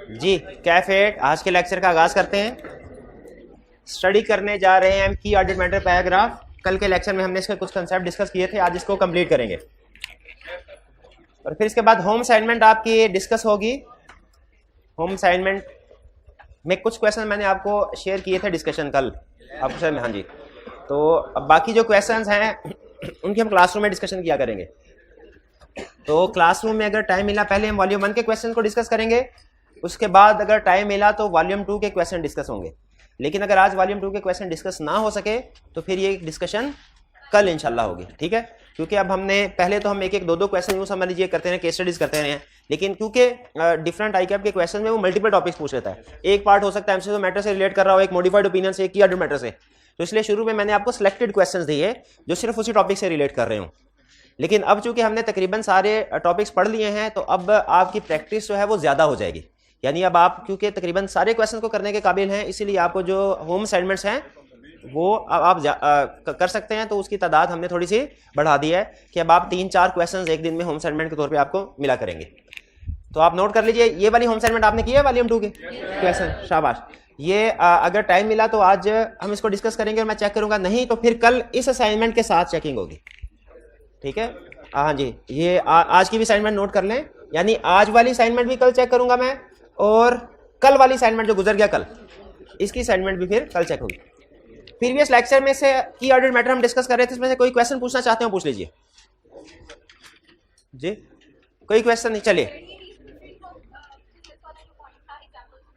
जी कैफेट, आज के लेक्चर का आगाज करते हैं। स्टडी करने जा रहे हैं हम की ऑडिट मैटर पैराग्राफ। कल के लेक्चर में हमने इसके कुछ कंसेप्ट डिस्कस किए थे, आज इसको कंप्लीट करेंगे और फिर इसके बाद होम असाइनमेंट आपकी डिस्कस होगी। होम असाइनमेंट में कुछ क्वेश्चन मैंने आपको शेयर किए थे डिस्कशन कल आपको शेयर में। हाँ जी, तो अब बाकी जो क्वेश्चंस हैं उनकी हम क्लासरूम में डिस्कशन किया करेंगे। तो क्लासरूम में अगर टाइम मिला पहले हम वॉल्यूम 1 के क्वेश्चन को डिस्कस करेंगे, उसके बाद अगर टाइम मिला तो वॉल्यूम 2 के क्वेश्चन डिस्कस होंगे। लेकिन अगर आज वॉल्यूम 2 के क्वेश्चन डिस्कस ना हो सके तो फिर ये डिस्कशन कल इंशाल्लाह होगी, ठीक है। क्योंकि अब हमने पहले तो हम एक एक दो दो क्वेश्चन यूँ समझ लीजिए करते हैं, केस स्टडीज करते रहे हैं, लेकिन क्योंकि डिफरेंट आई कैप के क्वेश्चन में वो मल्टीपल टॉपिक्स पूछ लेता है। एक पार्ट हो सकता है एमसीक्यू मैटर से रिलेट कर रहा हो, एक मॉडिफाइड ओपिनियन से, एक की ऑडिट मैटर से। तो इसलिए शुरू में मैंने आपको सिलेक्टेड क्वेश्चन दिए जो सिर्फ उसी टॉपिक से रिलेट कर रहे हूँ। लेकिन अब चूंकि हमने तकरीबन सारे टॉपिक्स पढ़ लिए हैं तो अब आपकी प्रैक्टिस जो है वो ज़्यादा हो जाएगी। यानी अब आप क्योंकि तकरीबन सारे क्वेश्चन को करने के काबिल हैं, इसीलिए आपको जो होम असाइनमेंट्स हैं वो आप कर सकते हैं। तो उसकी तादाद हमने थोड़ी सी बढ़ा दी है कि अब आप 3-4 क्वेश्चन एक दिन में होम असाइनमेंट के तौर पे आपको मिला करेंगे। तो आप नोट कर लीजिए, ये वाली होम असाइनमेंट आपने किया है वॉल्यूम 2 के क्वेश्चन, शाबाश। ये अगर टाइम मिला तो आज हम इसको डिस्कस करेंगे और मैं चेक करूंगा, नहीं तो फिर कल इस असाइनमेंट के साथ चेकिंग होगी, ठीक है। हाँ जी, ये आज की भी असाइनमेंट नोट कर लें, यानी आज वाली असाइनमेंट भी कल चेक करूंगा मैं और कल वाली असाइनमेंट जो गुजर गया कल, इसकी असाइनमेंट भी फिर कल चेक होगी। प्रीवियस लेक्चर में से की ऑडिट मैटर हम डिस्कस कर रहे थे, इसमें से कोई क्वेश्चन पूछना चाहते हो पूछ लीजिए जी। कोई क्वेश्चन नहीं, चलिए।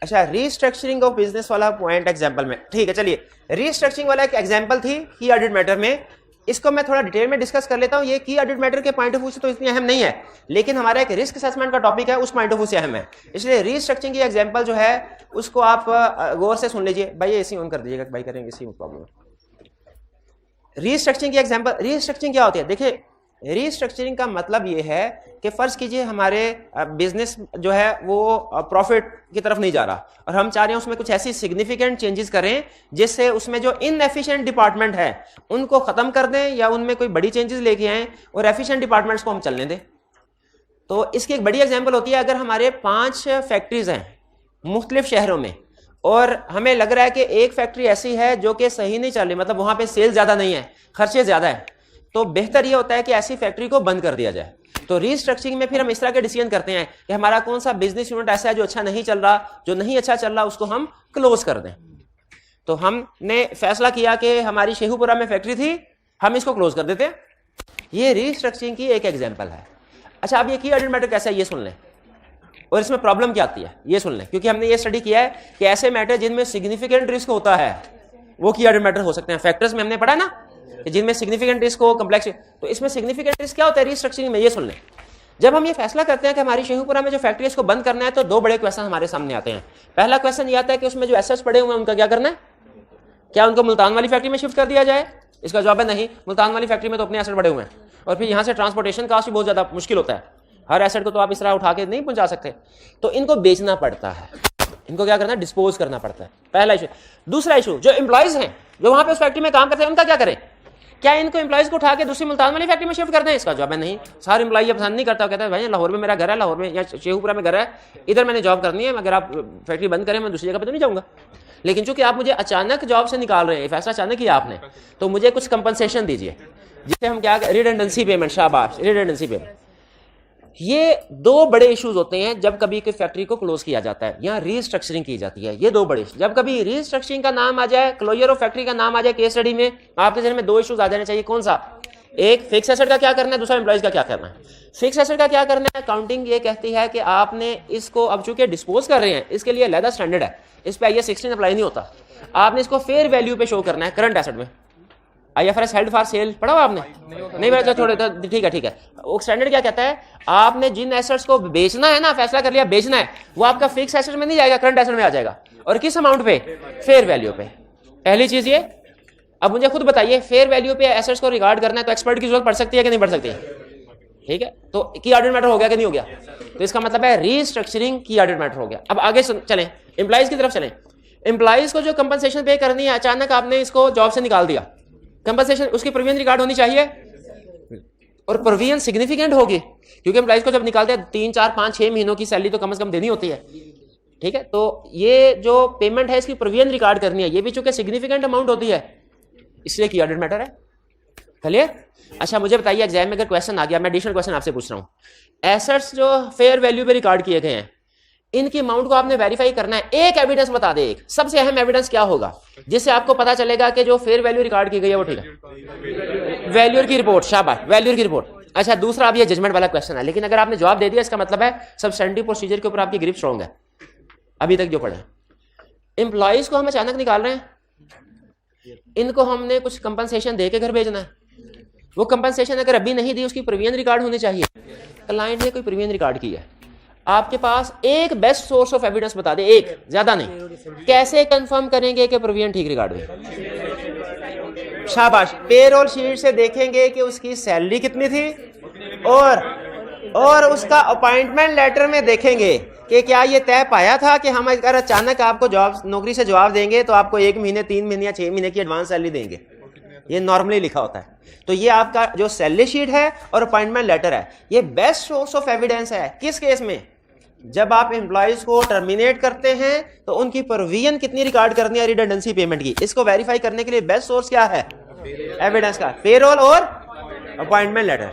अच्छा, रीस्ट्रक्चरिंग ऑफ बिजनेस वाला पॉइंट एग्जांपल में, ठीक है। चलिए, रीस्ट्रक्चरिंग वाला एक एग्जांपल थी की ऑडिट मैटर में, इसको मैं थोड़ा डिटेल में डिस्कस कर लेता हूं। ये की ऑडिट मैटर के पॉइंट ऑफ व्यू से तो इतनी अहम नहीं है, लेकिन हमारा एक रिस्क असेसमेंट का टॉपिक है, उस पॉइंट ऑफ व्यू से अहम है। इसलिए रीस्ट्रक्चरिंग की एग्जांपल जो है उसको आप गौर से सुन लीजिए। भाई ये एसी ऑन कर दीजिएगा, भाई करेंगे इसी प्रॉब्लम। रीस्ट्रक्चरिंग की एग्जांपल, रीस्ट्रक्चरिंग क्या होती है? देखिए, रीस्ट्रक्चरिंग का मतलब ये है कि फर्ज कीजिए हमारे बिजनेस जो है वो प्रॉफिट की तरफ नहीं जा रहा और हम चाह रहे हैं उसमें कुछ ऐसी सिग्निफिकेंट चेंजेस करें जिससे उसमें जो इनएफिशिएंट डिपार्टमेंट है उनको खत्म कर दें या उनमें कोई बड़ी चेंजेस लेके आए और एफिशिएंट डिपार्टमेंट्स को हम चलने दें। तो इसकी एक बड़ी एग्जांपल होती है, अगर हमारे 5 फैक्ट्रीज हैं मुख्तलिफ शहरों में और हमें लग रहा है कि एक फैक्ट्री ऐसी है जो कि सही नहीं चल रही, मतलब वहां पे सेल ज्यादा नहीं है, खर्चे ज्यादा है, तो बेहतर यह होता है कि ऐसी फैक्ट्री को बंद कर दिया जाए। तो रीस्ट्रक्चरिंग में फिर हम इस तरह के डिसीजन करते हैं कि हमारा कौन सा बिजनेस यूनिट ऐसा है जो अच्छा नहीं चल रहा, जो नहीं अच्छा चल रहा, उसको हम क्लोज कर दें। तो हमने फैसला किया कि हमारी शेखुपुरा में फैक्ट्री थी, हम इसको क्लोज कर देते हैं। ये रीस्ट्रक्चरिंग की एक एग्जाम्पल है। अच्छा, अब ये की ऑडिट मैटर कैसा है ये सुन लें और इसमें प्रॉब्लम क्या आती है ये सुन लें, क्योंकि हमने ये स्टडी किया है कि ऐसे मैटर जिनमें सिग्निफिकेंट रिस्क होता है वो की ऑडिट मैटर हो सकते हैं। फैक्टर्स में हमने पढ़ा ना जिनमें सिग्निफिकेंट रिस्क हो, कॉम्प्लेक्स, तो इसमें सिग्निफिकेंट रिस्क क्या होता है रीस्ट्रक्चरिंग में, ये सुन लें। जब हम ये फैसला करते हैं कि हमारी शेखुपुरा में जो फैक्ट्री है इसको बंद करना है, तो 2 बड़े क्वेश्चन हमारे सामने आते हैं। पहला क्वेश्चन ये आता है कि उसमें जो एसेट्स पड़े हुए हैं उनका क्या करना है, क्या उनको मुल्तान वाली फैक्ट्री में शिफ्ट कर दिया जाए? इसका जवाब है नहीं, मुल्तान वाली फैक्ट्री में तो अपने एसेट पड़े हुए हैं और फिर यहाँ से ट्रांसपोर्टेशन कास्ट भी बहुत ज्यादा मुश्किल होता है, हर एसेट को तो आप इस तरह उठा के नहीं पहुंचा सकते, तो इनको बेचना पड़ता है, इनको क्या करना है, डिस्पोज करना पड़ता है। पहला इशू। दूसरा इशू, जो एम्प्लॉइज हैं जो वहां पे उस फैक्ट्री में काम करते हैं उनका क्या करें, क्या इनको एम्प्लॉइज को उठा के दूसरी मुल्तान वाली फैक्ट्री में शिफ्ट कर दें? इसका जवाब है नहीं, सारे एम्प्लॉय ये पसंद नहीं करता, कहता है भाई लाहौर में मेरा घर है, लाहौर में या शेखुपुरा में घर है, इधर मैंने जॉब करनी है, अगर आप फैक्ट्री बंद करें मैं दूसरी जगह पर तो नहीं जाऊंगा। लेकिन चूंकि आप मुझे अचानक जॉब से निकाल रहे हैं, फैसला अचानक किया आपने, तो मुझे कुछ कंपनसेशन दीजिए, जिसे हम क्या, रिडंडेंसी पेमेंट, शाबाश, रिडंडेंसी पेमेंट। ये 2 बड़े इश्यूज होते हैं जब कभी कोई फैक्ट्री को क्लोज किया जाता है, यहाँ रीस्ट्रक्चरिंग की जाती है। ये 2 बड़े, जब कभी रीस्ट्रक्चरिंग का नाम आ जाए, क्लोजर ऑफ फैक्ट्री का नाम आ जाए केस स्टडी में, आपके जहन में 2 इश्यूज आ जाने चाहिए। कौन सा? एक, फिक्स एसेट का क्या करना है, दूसरा एम्प्लॉइज का क्या करना है। फिक्स एसेट का क्या करना है, अकाउंटिंग ये कहती है कि आपने इसको अब चूंकि डिस्पोज कर रहे हैं, इसके लिए अलग स्टैंडर्ड है, इस पे IAS 16 अप्लाई नहीं होता, आपने इसको फेयर वैल्यू पे शो करना है करंट एसेट में। IFRS हेल्ड फॉर सेल पढ़ा हुआ आपने? नहीं पढ़ा? थोड़े ठीक है, ठीक है। वो स्टैंडर्ड क्या कहता है, आपने जिन एसेट्स को बेचना है ना, फैसला कर लिया बेचना है, वो आपका फिक्स एसेट में नहीं जाएगा, करंट एसेट में आ जाएगा। और किस अमाउंट पे? फेयर वैल्यू पे। पहली चीज ये। अब मुझे खुद बताइए, फेयर वैल्यू पे एसेट्स को रिगार्ड करना है तो एक्सपर्ट की जरूरत पड़ सकती है कि नहीं पड़ सकती? ठीक है, तो की ऑडिट मैटर हो गया कि नहीं हो गया? तो इसका मतलब है रीस्ट्रक्चरिंग की ऑडिट मैटर हो गया। अब आगे चलें, एम्प्लॉइज की तरफ चलें। एम्प्लॉइज को जो कंपनसेशन पे करनी है, अचानक आपने इसको जॉब से निकाल दिया, कंपनसेशन उसकी प्रोविजन रिकॉर्ड होनी चाहिए और प्रोविजन सिग्निफिकेंट होगी, क्योंकि एम्प्लॉइज को जब निकालते हैं 3, 4, 5, 6 महीनों की सैलरी तो कम से कम देनी होती है। ठीक है, तो ये जो पेमेंट है इसकी प्रोविजन रिकॉर्ड करनी है, ये भी चूंकि सिग्निफिकेंट अमाउंट होती है इसलिए की ऑडिट मैटर है। क्लियर? अच्छा मुझे बताइए एग्जाम में अगर क्वेश्चन आ गया, मैं एडिशनल क्वेश्चन आपसे पूछ रहा हूँ, एसेट्स जो फेयर वैल्यू पे रिकॉर्ड किए गए हैं इनकी अमाउंट को आपने वेरीफाई करना है, एक एविडेंस बता दे, एक सबसे अहम एविडेंस क्या होगा जिससे आपको पता चलेगा कि जो फेयर वैल्यू रिकॉर्ड की गई है वो ठीक है? वैल्यूअर की रिपोर्ट, शाबाश, वैल्यूअर की रिपोर्ट। अच्छा दूसरा, अब ये जजमेंट वाला क्वेश्चन है, लेकिन अगर आपने जवाब दे दिया इसका मतलब है सब्सटेंटिव प्रोसीजर के ऊपर आपकी ग्रिप स्ट्रॉन्ग है अभी तक जो पढ़े। एम्प्लॉइज को हम अचानक निकाल रहे हैं, इनको हमने कुछ कंपनसेशन दे के घर भेजना है, वो कंपनसेशन अगर अभी नहीं दी उसकी प्रोविजन रिकॉर्ड होनी चाहिए। क्लाइंट ने कोई प्रोविजन रिकॉर्ड की है, आपके पास एक बेस्ट सोर्स ऑफ एविडेंस बता दे, एक, ज्यादा नहीं, कैसे कंफर्म करेंगे कि प्रोविजन ठीक रिकॉर्ड हुई? शाबाश, पेरोल शीट से देखेंगे कि उसकी सैलरी कितनी थी और उसका अपॉइंटमेंट लेटर में देखेंगे कि क्या ये तय पाया था कि हम अगर अचानक आपको जॉब नौकरी से जवाब देंगे तो आपको 1 महीने 3 महीने या 6 महीने की एडवांस सैलरी देंगे, ये नॉर्मली लिखा होता है। तो ये आपका जो सैलरी शीट है और अपॉइंटमेंट लेटर है ये बेस्ट सोर्स ऑफ एविडेंस है। किस केस में? जब आप एम्प्लॉइज को टर्मिनेट करते हैं तो उनकी प्रोविजन कितनी रिकॉर्ड करनी है रिडंडेंसी पेमेंट की, इसको वेरीफाई करने के लिए बेस्ट सोर्स क्या है एविडेंस का? पेरोल और अपॉइंटमेंट लेटर,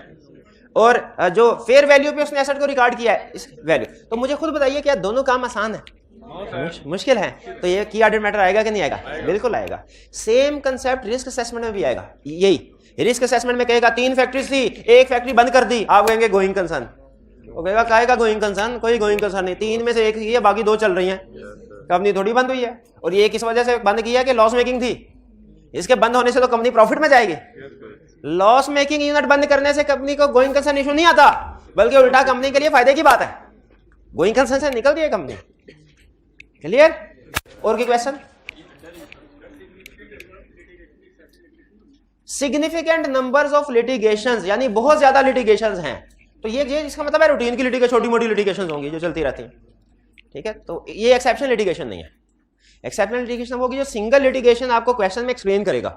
और जो फेयर वैल्यू पे उसने एसेट को रिकॉर्ड किया है इस वैल्यू। तो मुझे खुद बताइए क्या दोनों काम आसान है? मुश्किल है। तो ये की ऑडिट मैटर आएगा कि नहीं आएगा? बिल्कुल आएगा। सेम कंसेप्ट रिस्क असेसमेंट में भी आएगा। यही रिस्क असेसमेंट में कहेगा 3 फैक्ट्रीज थी, एक फैक्ट्री बंद कर दी, आप कहेंगे गोइंग कंसर्न, वो कहेगा काहेगा गोइंग कंसर्न, कोई गोइंग कंसर्न नहीं, 3 में से एक ही है, बाकी 2 चल रही हैं, कंपनी थोड़ी बंद हुई है। और ये किस वजह से बंद किया कि लॉस मेकिंग थी, इसके बंद होने से तो कंपनी प्रॉफिट में जाएगी। लॉस मेकिंग यूनिट बंद करने से कंपनी को गोइंग कंसर्न इशू नहीं आता, बल्कि उल्टा कंपनी के लिए फायदे की बात है, गोइंग कंसर्न से निकलती है कंपनी। क्लियर? और की question? Significant numbers of litigations, यानी बहुत ज्यादा लिटिगेशंस हैं, तो ये इसका मतलब है रूटीन की लिटिगेशन, छोटी मोटी लिटिगेशंस होंगी जो चलती रहती हैं। ठीक है, तो ये एक्सेप्शनल लिटिगेशन नहीं है। एक्सेप्शनल लिटिगेशन होगी जो सिंगल लिटिगेशन आपको क्वेश्चन में एक्सप्लेन करेगा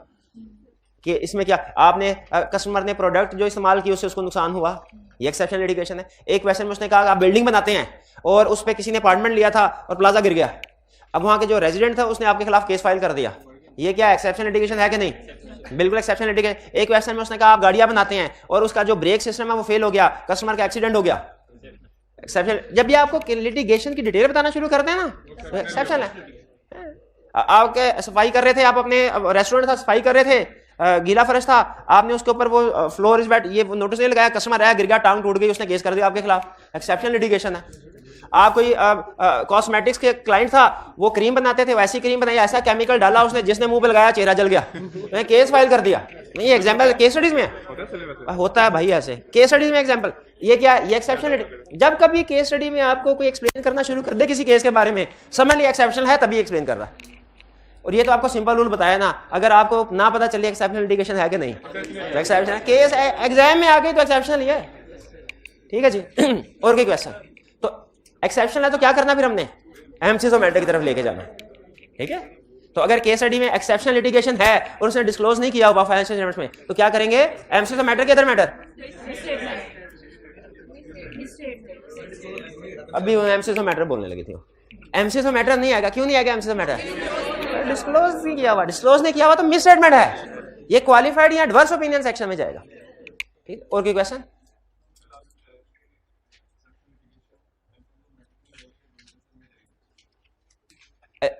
कि इसमें क्या आपने कस्टमर ने प्रोडक्ट जो इस्तेमाल की उससे उसको नुकसान हुआ, ये एक्सेप्शनल लिटिगेशन है। एक क्वेश्चन में उसने कहा आप बिल्डिंग बनाते हैं और उस पर किसी ने अपार्टमेंट लिया था और प्लाजा गिर गया, अब वहां के जो रेजिडेंट था उसने आपके खिलाफ केस फाइल कर दिया, ये क्या एक्सेप्शनल लिटिगेशन है कि नहीं? बिल्कुल एक्सेप्शनल लिटिगेशन। एक क्वेश्चन में उसने कहा आप गाड़ियां बनाते हैं और उसका जो ब्रेक सिस्टम है वो फेल हो गया, कस्टमर का एक्सीडेंट हो गया, एक्सेप्शनल। जब भी आपको लिटिगेशन की डिटेल बताना शुरू करते हैं ना तो एक्सेप्शनल है। आपके सफाई कर रहे थे, आप अपने रेस्टोरेंट था सफाई कर रहे थे, गीला फर्श था, आपने उसके ऊपर वो फ्लोर इज वेट ये नोटिस नहीं लगाया, कस्टमर आया गिर गया, टांग टूट गई, उसने केस कर दिया आपके खिलाफ, एक्सेप्शनल लिटिगेशन है। आप कोई कॉस्मेटिक्स के क्लाइंट था, वो क्रीम बनाते थे, वैसी क्रीम बनाई, ऐसा केमिकल डाला उसने, जिसने मुंह पे लगाया चेहरा जल गया, तो केस फाइल कर दिया। नहीं एग्जांपल केस स्टडीज में होता है भाई, ऐसे केस स्टडीज में एग्जांपल, ये क्या, ये एक्सेप्शनल। जब कभी केस स्टडी में आपको कोई एक्सप्लेन करना शुरू कर दे किसी केस के बारे में, समझ लिया एक्सेप्शनल है, तभी एक्सप्लेन कर रहा है। और ये तो आपको सिंपल रूल बताया ना, अगर आपको ना पता चले एक्सेप्शनल लिटिगेशन है कि नहीं तो एक्सेप्शनल केस एग्जाम में आ गई तो एक्सेप्शनल ही है। ठीक है जी। और कोई क्वेश्चन? तो एक्सेप्शनल है तो क्या करना फिर हमने? एमसीज और मैटर की तरफ लेके जाना। ठीक है, तो अगर केस स्टडी में एक्सेप्शनल लिटिगेशन है और उसने डिस्क्लोज नहीं किया हुआ फाइनेंशियल स्टेटमेंट्स में, तो क्या करेंगे? एमसीज और मैटर के अदर मैटर, अभी वो एमसीज और मैटर बोलने लगी थी। एमसीज और मैटर नहीं आएगा, क्यों नहीं आएगा एमसीज और मैटर? डिस्क्लोज नहीं किया हुआ, डिस्क्लोज नहीं किया हुआ तो मिस स्टेटमेंट है, ये क्वालिफाइड या एडवर्स ओपिनियन सेक्शन में जाएगा। ठीक, और कोई क्वेश्चन?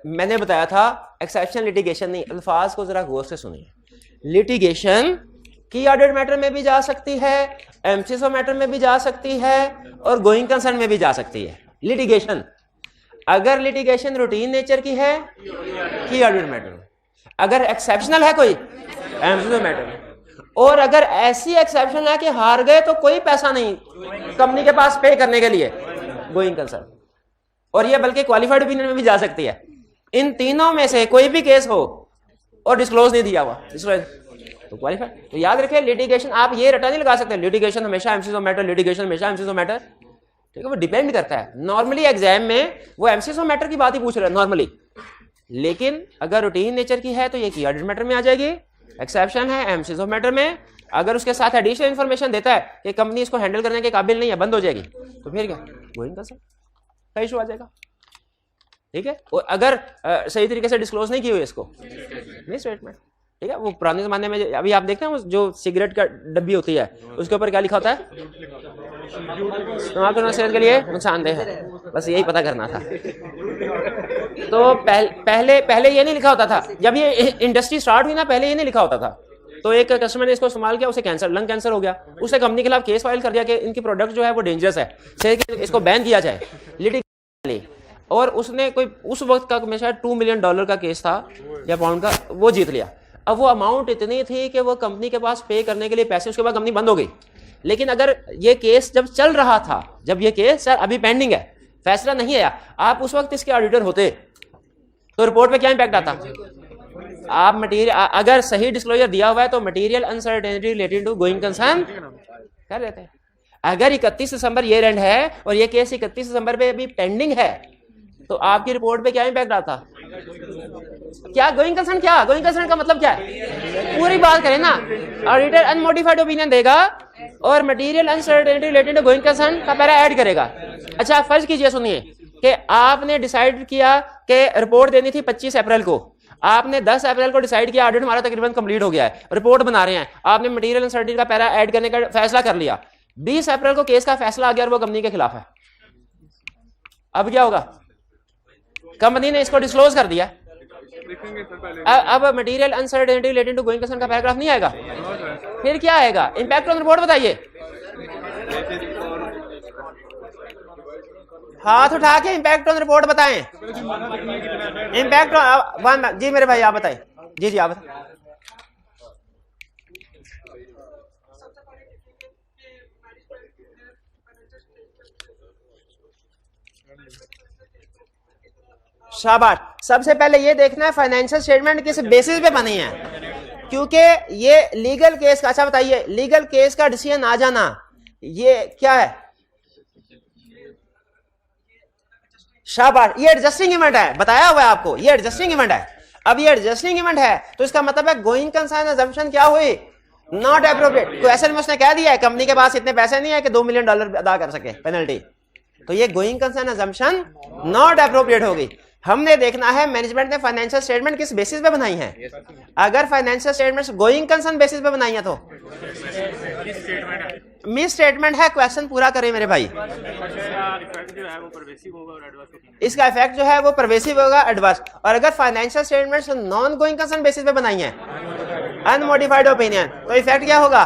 मैंने बताया था एक्सेप्शनल लिटिगेशन नहीं, अल्फाज को जरा गौर से सुनिए। लिटिगेशन की ऑडिट मैटर में भी जा सकती है, एमसीज मैटर में भी जा सकती है और गोइंग कंसर्न में भी जा सकती है। लिटिगेशन अगर लिटिगेशन रूटीन नेचर की है की ऑडिट मैटर में, अगर एक्सेप्शनल है कोई एमसीज मैटर में, और अगर ऐसी एक्सेप्शन है कि हार गए तो कोई पैसा नहीं कंपनी के पास पे करने के लिए, गोइंग कंसर्न। और ये बल्कि क्वालिफाइड ओपिनियन में भी जा सकती है। इन तीनों में से कोई भी केस हो और डिस्क्लोज नहीं दिया हुआ तो क्वालिफाइड। तो याद रखें लिटिगेशन, आप ये रटा नहीं लगा सकते लिटिगेशन हमेशा एमसीज मैटर, लिटिगेशन हमेशा एमसीज मैटर। ठीक है, वो डिपेंड करता है। नॉर्मली एग्जाम में वो एमसीज मैटर की बात ही पूछ रहे हैं नॉर्मली, लेकिन अगर रूटीन नेचर की है तो ये की ऑडिट मैटर में आ जाएगी, एक्सेप्शन है एमसीज मैटर में। अगर उसके साथ एडिशनल इंफॉर्मेशन देता है कि कंपनी इसको हैंडल करने के काबिल नहीं है, बंद हो जाएगी, तो फिर क्या गोइंग कंसर्न का इशू आ जाएगा। ठीक है, और अगर सही तरीके से डिस्क्लोज नहीं की हुई इसको, मिस स्टेटमेंट। ठीक है, वो पुराने जमाने में अभी आप देखते हैं जो सिगरेट का डब्बी होती है उसके ऊपर क्या लिखा होता है, तम्बाकू सेहत के लिए नुकसानदेह है, बस यही पता करना था। तो पहले ये नहीं लिखा होता था, जब ये इंडस्ट्री स्टार्ट हुई ना पहले ये नहीं लिखा होता था। तो एक कस्टमर ने इसको इस्तेमाल किया, उसे कैंसर, लंग कैंसर हो गया, उसने कंपनी के खिलाफ केस फाइल कर दिया कि इनकी प्रोडक्ट जो है वो डेंजरस है, इसको बैन किया जाए लिटिगेशनली। और उसने कोई उस वक्त का शायद $2 मिलियन का केस था या पाउंड का, वो जीत लिया। अब वो अमाउंट इतनी थी कि वो कंपनी के पास पे करने के लिए पैसे, उसके बाद कंपनी बंद हो गई। लेकिन अगर ये केस जब चल रहा था, जब ये केस सर अभी पेंडिंग है, फैसला नहीं आया, आप उस वक्त इसके ऑडिटर होते तो रिपोर्ट पे क्या इंपैक्ट आता? आप मटेरियल अगर सही डिस्क्लोजर दिया हुआ है तो material uncertainty related to going concern कर लेते हैं। अगर 31 दिसंबर ईयर एंड है और ये केस 31 दिसंबर पे अभी पेंडिंग है तो आपकी रिपोर्ट पे क्या इंपैक्ट आता? क्या गोइंग कंसर्न, क्या गोइंग कंसर्न का मतलब क्या है? पूरी बात करें ना, ऑडिटर अनमोडिफाइड ओपिनियन देगा और material uncertainty related to going concern का पैरा ऐड करेगा। अच्छा फर्ज कीजिए, सुनिए कि आपने डिसाइड किया कि रिपोर्ट देनी थी 25 अप्रैल को, आपने 10 अप्रैल को डिसाइड किया ऑडिट हमारा तकरीबन कंप्लीट हो गया है, रिपोर्ट बना रहे हैं, आपने मटेरियल अनसर्टेनिटी का पैरा ऐड करने का फैसला कर लिया, 20 अप्रैल को केस का फैसला आ गया और वो कंपनी के खिलाफ है। अब क्या होगा? कंपनी ने इसको डिस्क्लोज कर दिया, अब material uncertainty related to going concern का पैराग्राफ नहीं आएगा, फिर क्या आएगा? इंपैक्ट ऑन रिपोर्ट बताइए। हाथ उठा के इंपैक्ट ऑन रिपोर्ट बताएं। इंपैक्ट जी मेरे भाई आप बताएं। जी आप बताएं। शाबाश। सबसे पहले ये देखना है फाइनेंशियल स्टेटमेंट किस बेसिस पे बनी है, क्योंकि ये लीगल केस का, अच्छा बताइए, लीगल केस का डिसीजन आ जाना ये क्या है? शाबाश, ये एडजस्टिंग इवेंट है, बताया हुआ है आपको, ये एडजस्टिंग इवेंट है। अब ये एडजस्टिंग इवेंट है तो इसका मतलब है गोइंग कंसर्न अजम्पशन क्या हुई? Not appropriate. क्वेश्चन में उसने कह दिया है कंपनी के पास इतने पैसे नहीं है कि $2 मिलियन अदा कर सके पेनल्टी, तो ये going concern assumption not appropriate होगी। हमने देखना है मैनेजमेंट ने फाइनेंशियल स्टेटमेंट किस बेसिस पे बनाई है। अगर financial statement going concern basis पे बनाई है तो मिस स्टेटमेंट है। क्वेश्चन पूरा करें मेरे भाई। इसका इफेक्ट जो है वो परवेसिव होगा, एडवर्स। और अगर financial statement non going concern basis पे बनाई है, अनमोडिफाइड ओपिनियन, तो इफेक्ट क्या होगा?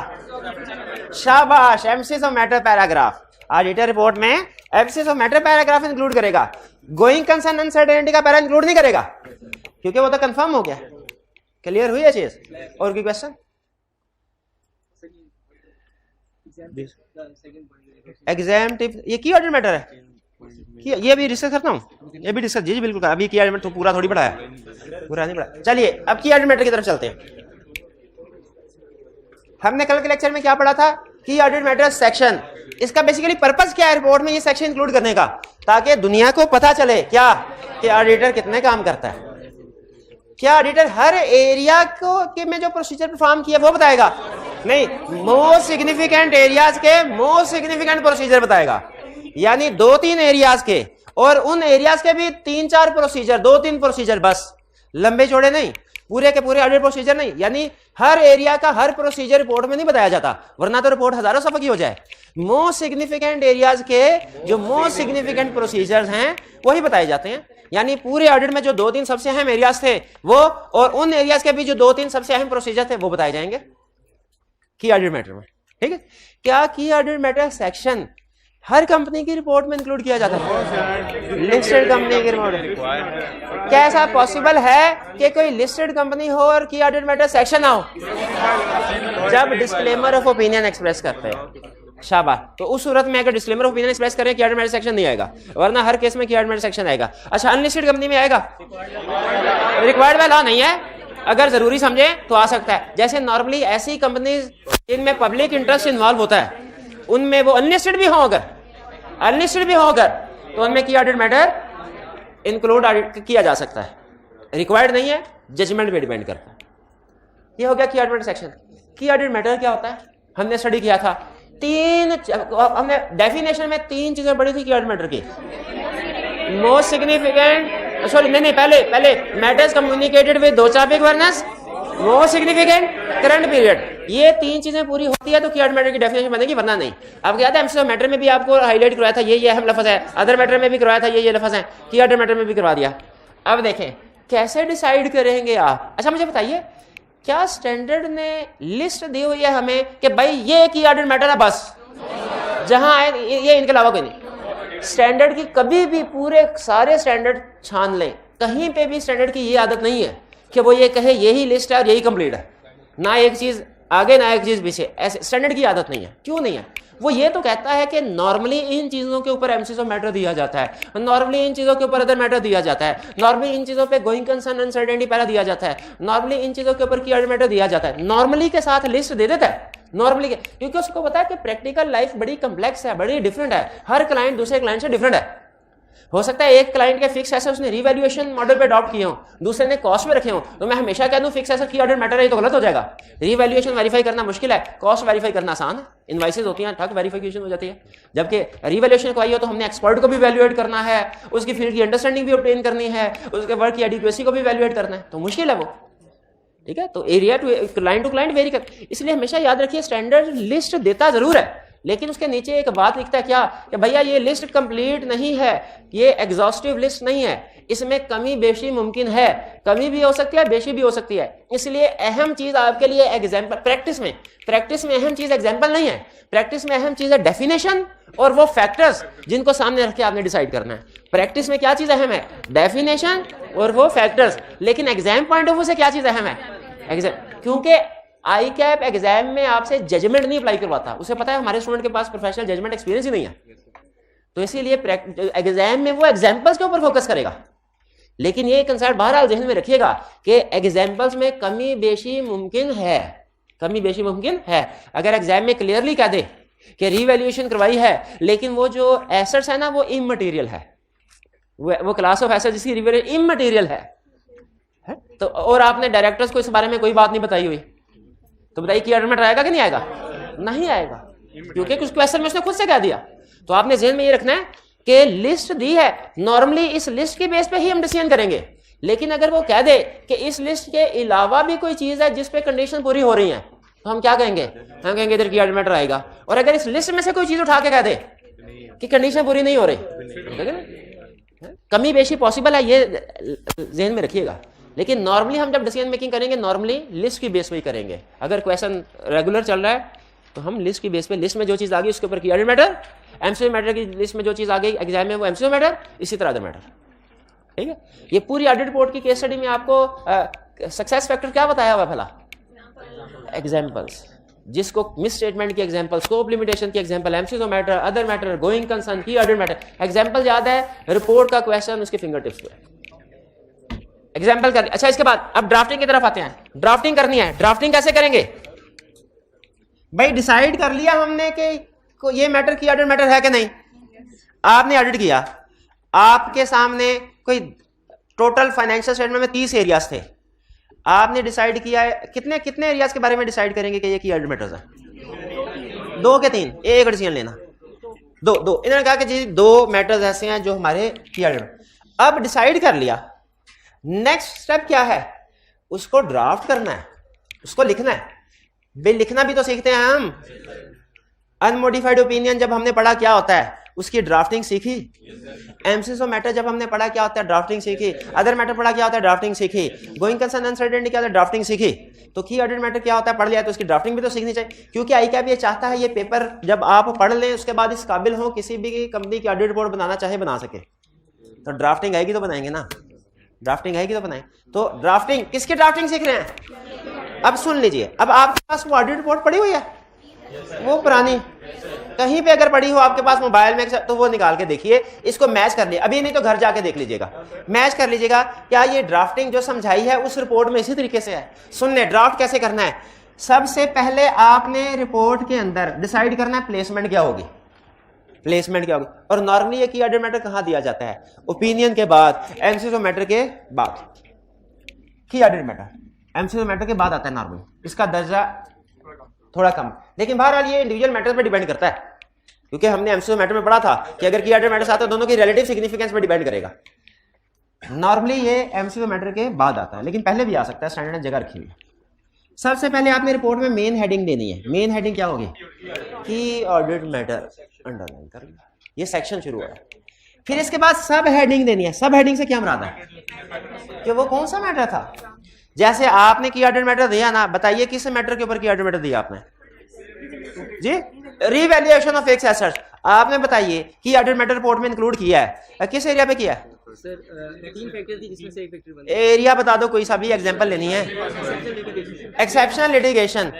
शाबाश, emphasis of matter paragraph. Auditor report में emphasis of matter paragraph include करेगा, गोइंग कंसर्न अनसर्टेनिटी का पैरा इंक्लूड नहीं करेगा, क्योंकि वो तो कंफर्म हो गया। क्लियर हुई है चीज? और कोई क्वेश्चन? एग्जाम्प्टिव, ये की ऑडिट मैटर है, ये भी डिस्कस करता हूँ, ये भी डिस्कस, जी बिल्कुल। अभी की ऑडिट मैटर तो पूरा थोड़ी पढ़ा है, पूरा नहीं पढ़ा। चलिए अब की ऑडिट मैटर की तरफ चलते हैं। हमने कल के लेक्चर में क्या पढ़ा था? की ऑडिट मैटर सेक्शन। इसका बेसिकली पर्पस क्या है रिपोर्ट में ये सेक्शन इंक्लूड करने का? ताकि दुनिया को पता चले क्या कि ऑडिटर कितने काम करता है। क्या ऑडिटर हर एरिया को में जो प्रोसीजर परफॉर्म किया वो बताएगा? नहीं, मोस्ट सिग्निफिकेंट एरियाज के मोस्ट सिग्निफिकेंट प्रोसीजर बताएगा, यानी 2-3 एरियाज के, और उन एरियाज के भी 3-4 प्रोसीजर, 2-3 प्रोसीजर बस, लंबे चौड़े नहीं, पूरे के पूरे ऑडिट प्रोसीजर नहीं। यानी हर एरिया का हर प्रोसीजर रिपोर्ट में नहीं बताया जाता, वरना तो रिपोर्ट हजारों सफ़ा की हो जाए। मोस्ट सिग्निफिकेंट एरियाज के जो मोस्ट सिग्निफिकेंट प्रोसीजर्स हैं वही बताए जाते हैं। यानी पूरे ऑडिट में जो 2-3 सबसे अहम एरियाज थे वो, और उन एरियाज के भी जो 2-3 सबसे अहम प्रोसीजर थे वो बताए जाएंगे की ऑडिट मैटर में। ठीक है, क्या की ऑडिट मैटर सेक्शन हर कंपनी की रिपोर्ट में इंक्लूड किया जाता है? लिस्टेड कंपनी की रिपोर्ट। क्या ऐसा पॉसिबल है कि कोई लिस्टेड कंपनी हो और की ऑडिट मैटर सेक्शन ना हो? जब डिस्क्लेमर ऑफ ओपिनियन एक्सप्रेस करते हैं, शाबाश, तो उस सूरत में अगर डिस्क्लेमर ऑफ ओपिनियन एक्सप्रेस करें की ऑडिट मैटर सेक्शन नहीं आएगा, वरना हर केस में की ऑडिट मैटर सेक्शन आएगा। अच्छा, अनलिस्टेड कंपनी में आएगा? रिक्वायर्ड बाय लॉ नहीं है, अगर जरूरी समझे तो आ सकता है। जैसे नॉर्मली ऐसी कंपनी जिनमें पब्लिक इंटरेस्ट इन्वॉल्व होता है, उनमें वो अनलिस्टेड भी हो, अगर तो उनमें की ऑडिट मैटर इंक्लूड किया जा सकता है। रिक्वायर्ड नहीं है, जजमेंट पे डिपेंड करता है। ये हो गया की ऑडिट मैटर सेक्शन। की ऑडिट मैटर क्या होता है? हमने स्टडी किया था, हमने डेफिनेशन में 3 चीजें पढ़ी थी की ऑडिट मैटर की। मोस्ट सिग्निफिकेंट सॉरी नहीं, पहले मैटर्स कम्युनिकेटेड विद दो topic वर्नस more significant current period, ये 3 चीजें पूरी होती है तो की ऑर्डर मैटर की डेफिनेशन बनेगी, वरना नहीं। आपको याद है एमसीक्यू मैटर में भी आपको हाईलाइट करवाया था ये अहम लफ्ज है, अदर मैटर में भी करवाया था ये लफ्ज है, की ऑर्डर मैटर में भी करवा दिया। अब देखें कैसे डिसाइड करेंगे आप। अच्छा मुझे बताइए, क्या स्टैंडर्ड ने लिस्ट दी हुई है हमें कि भाई ये की ऑर्डर मैटर है बस, जहां आए ये इनके अलावा कोई नहीं? स्टैंडर्ड की कभी भी पूरे सारे स्टैंडर्ड छान लें, कहीं पे भी स्टैंडर्ड की ये आदत नहीं है कि वो ये कहे यही लिस्ट है और यही कंप्लीट है, ना एक चीज आगे ना एक चीज पीछे, ऐसे स्टैंडर्ड की आदत नहीं है। क्यों नहीं है? वो ये तो कहता है कि नॉर्मली इन चीजों के ऊपर एमसीक्यू मैटर दिया जाता है, नॉर्मली इन चीजों के ऊपर अदर मैटर दिया जाता है, नॉर्मली इन चीजों पे गोइंग कंसर्न अनसर्टेनिटी पहला दिया जाता है, नॉर्मली इन चीजों के ऊपर की ऑर्डर मैटर दिया जाता है, नॉर्मली के साथ लिस्ट दे देता है नॉर्मली के, क्योंकि उसको पता है कि प्रैक्टिकल लाइफ बड़ी कम्प्लेक्स है, बड़ी डिफरेंट है, हर क्लाइंट दूसरे क्लाइंट से डिफरेंट है। हो सकता है एक क्लाइंट के फिक्स एसेट उसने रिवैल्यूएशन मॉडल पे अडॉप्ट किए हो, दूसरे ने कॉस्ट में रखे हो, तो मैं हमेशा कह दूं फिक्स एसेट की ऑर्डर मैटर है तो गलत हो जाएगा। रिवैल्यूएशन वेरीफाई करना मुश्किल है, कॉस्ट वेरीफाई करना आसान है, इनवाइसेस होती हैं ठक वेरिफिकेशन हो जाती है। जबकि रिवैल्यूएशन को आई हो तो हमने एक्सपर्ट को भी वैल्यूएट करना है, उसकी फील्ड की अंडरस्टैंडिंग भी ऑब्टेन करनी है, उसके वर्क की एडिक्वेसी को भी वैल्यूएट करना है, तो मुश्किल है वो। ठीक है, तो एरिया टू क्लाइंट वेरी कर, इसलिए हमेशा याद रखिए स्टैंडर्ड लिस्ट देता जरूर है, लेकिन उसके नीचे एक बात लिखता है क्या कि भैया ये लिस्ट कंप्लीट नहीं है, ये एग्जॉस्टिव लिस्ट नहीं है, इसमें कमी बेशी मुमकिन है, कमी भी हो सकती है बेशी भी हो सकती है। इसलिए अहम चीज आपके लिए एग्जाम्पल, प्रैक्टिस में अहम चीज एग्जाम्पल नहीं है, प्रैक्टिस में अहम चीज है डेफिनेशन और वो फैक्टर्स जिनको सामने रख के आपने डिसाइड करना है। प्रैक्टिस में क्या चीज अहम है? डेफिनेशन और वो फैक्टर्स। लेकिन एग्जाम पॉइंट ऑफ व्यू से क्या चीज अहम है? एग्जाम, क्योंकि आई कैप एग्जाम में आपसे जजमेंट नहीं अप्लाई करवाता, उसे पता है हमारे स्टूडेंट के पास प्रोफेशनल जजमेंट एक्सपीरियंस ही नहीं है, तो इसीलिए एग्जाम में वो एग्जाम्पल्स के ऊपर फोकस करेगा। लेकिन ये कंसेप्ट बहरहाल ज़हन में रखिएगा कि एग्जाम्पल्स में कमी बेशी मुमकिन है, कमी बेशी मुमकिन है। अगर एग्जाम में क्लियरली कह दे कि रीवैल्यूएशन करवाई है, लेकिन वो जो एसेट्स है ना वो इममटेरियल है, वो क्लास ऑफ एसेट्स जिसकी रिवैल्यूएशन इममटेरियल है, तो और आपने डायरेक्टर्स को इस बारे में कोई बात नहीं बताई हुई, तो बताइए की ऑर्डर मैटर आएगा कि नहीं आएगा? नहीं आएगा, क्योंकि कुछ क्वेश्चन में उसने खुद से कह दिया। तो आपने ज़हन में ये रखना है कि लिस्ट दी है, नॉर्मली इस लिस्ट के बेस पे ही हम डिसीजन करेंगे, लेकिन अगर वो कह दे कि इस लिस्ट के अलावा भी कोई चीज है जिस पे कंडीशन पूरी हो रही है, तो हम क्या कहेंगे? हम कहेंगे इधर की ऑर्डर मैटर आएगा। और अगर इस लिस्ट में से कोई चीज उठा के कह दे कि कंडीशन पूरी नहीं हो रही, कमी बेशी पॉसिबल है, ये ज़हन में रखिएगा। लेकिन नॉर्मली हम जब डिसीजन मेकिंग करेंगे नॉर्मली लिस्ट की बेस पे ही करेंगे। अगर क्वेश्चन रेगुलर चल रहा है तो हम लिस्ट की बेस पे, लिस्ट में जो चीज आ गई उसके ऊपर की ऑर्डर मैटर, एमसीक्यू मैटर की लिस्ट में जो चीज आ गई एग्जाम में वो एमसीक्यू मैटर, इसी तरह अदर मैटर। ठीक है, ये पूरी ऑडिट रिपोर्ट की केस स्टडी में आपको सक्सेस फैक्टर क्या बताया हुआ भला? एग्जाम्पल्स, जिसको मिस स्टेटमेंट की एग्जाम्पल, स्कोप लिमिटेशन की example, MCQ matter, other matter, going concern, की ऑर्डर मैटर, एग्जाम्पल याद है, रिपोर्ट का क्वेश्चन उसके फिंगर टिप्स पे एग्जाम्पल कर। अच्छा, इसके बाद अब ड्राफ्टिंग की तरफ आते हैं। ड्राफ्टिंग करनी है, ड्राफ्टिंग कैसे करेंगे भाई? डिसाइड कर लिया हमने कि ये मैटर की ऑर्डर मैटर है कि नहीं, आपने ऑडिट किया, आपके सामने कोई टोटल फाइनेंशियल स्टेटमेंट में 30 एरियाज थे, आपने डिसाइड किया है कितने कितने एरियाज के बारे में डिसाइड करेंगे कि ये की ऑर्डर मैटर्स है? 2 के 3, एक डिसीजन लेना, दो। इन्होंने कहा कि जी 2 मैटर्स ऐसे हैं जो हमारे की ऑर्डर। अब डिसाइड कर लिया, नेक्स्ट स्टेप क्या है? उसको ड्राफ्ट करना है, उसको लिखना है। भाई लिखना भी तो सीखते हैं हम। अनमोडिफाइड ओपिनियन जब हमने पढ़ा क्या होता है, उसकी ड्राफ्टिंग सीखी। एमसीक्यू मैटर जब हमने पढ़ा क्या होता है, ड्राफ्टिंग सीखी। अदर मैटर पढ़ा क्या होता है, ड्राफ्टिंग सीखी। गोइंग कंसर्न अनसर्टेनिटी क्या होता है, ड्राफ्टिंग सीखी। तो की ऑर्डर मैटर क्या होता है, पढ़ लिया, तो उसकी ड्राफ्टिंग भी तो सीखनी चाहिए, क्योंकि आई कैप ये चाहता है ये पेपर जब आप पढ़ लें उसके बाद इस काबिल हो किसी भी कंपनी की ऑडिट रिपोर्ट बनाना चाहे बना सके। तो ड्राफ्टिंग आएगी तो बनाएंगे ना, ड्राफ्टिंग आएगी तो बनाएं। तो ड्राफ्टिंग, किसकी ड्राफ्टिंग सीख रहे हैं? अब सुन लीजिए, अब आपके पास वो ऑडिट रिपोर्ट पड़ी हुई है, वो पुरानी कहीं पे अगर पड़ी हो आपके पास मोबाइल में, तो वो निकाल के देखिए, इसको मैच कर लिए, अभी नहीं तो घर जाके देख लीजिएगा, मैच कर लीजिएगा क्या ये ड्राफ्टिंग जो समझाई है उस रिपोर्ट में इसी तरीके से है। सुनने ड्राफ्ट कैसे करना है, सबसे पहले आपने रिपोर्ट के अंदर डिसाइड करना है प्लेसमेंट क्या होगी, प्लेसमेंट क्या होगी। और नॉर्मली ये की ऑर्डर मैटर कहां दिया जाता है? ओपिनियन के बाद, एमसीक्यू मैटर के बाद। की ऑर्डर मैटर एमसीक्यू मैटर के बाद आता है नॉर्मली, इसका दर्जा थोड़ा कम, लेकिन बहरहाल ये इंडिविजुअल मैटर पे डिपेंड करता है, क्योंकि हमने एमसीक्यू मैटर में पढ़ा था कि अगर की ऑर्डर मैटर्स आते हैं दोनों की रिलेटिव सिग्निफिकेंस पे डिपेंड करेगा। नॉर्मली ये एमसीक्यू मैटर के बाद आता है, लेकिन पहले भी आ सकता है, स्टैंडर्ड ने जगह रखी हुई है। सबसे पहले आपने रिपोर्ट में मेन हेडिंग देनी है। मेन हेडिंग क्या होगी? की ऑडिट मैटर, अंडरलाइन कर लिया, ये सेक्शन शुरू हुआ है। फिर इसके बाद सब हेडिंग देनी है। सब हेडिंग से क्या मुराद है कि वो कौन सा मैटर था। जैसे आपने की ऑडिट मैटर दिया ना, बताइए किस मैटर के ऊपर की ऑडिट मैटर दिया आपने जी? Revaluation of fixed assets. आपने बताइए की ऑडिट मैटर रिपोर्ट में इंक्लूड किया है, किस एरिया पे किया है? सर 3 फैक्टर थी जिसमें से एक फैक्टर बन एरिया बता दो, कोई सा भी एग्जांपल लेनी है। एक्सेप्शनल लिटिगेशन,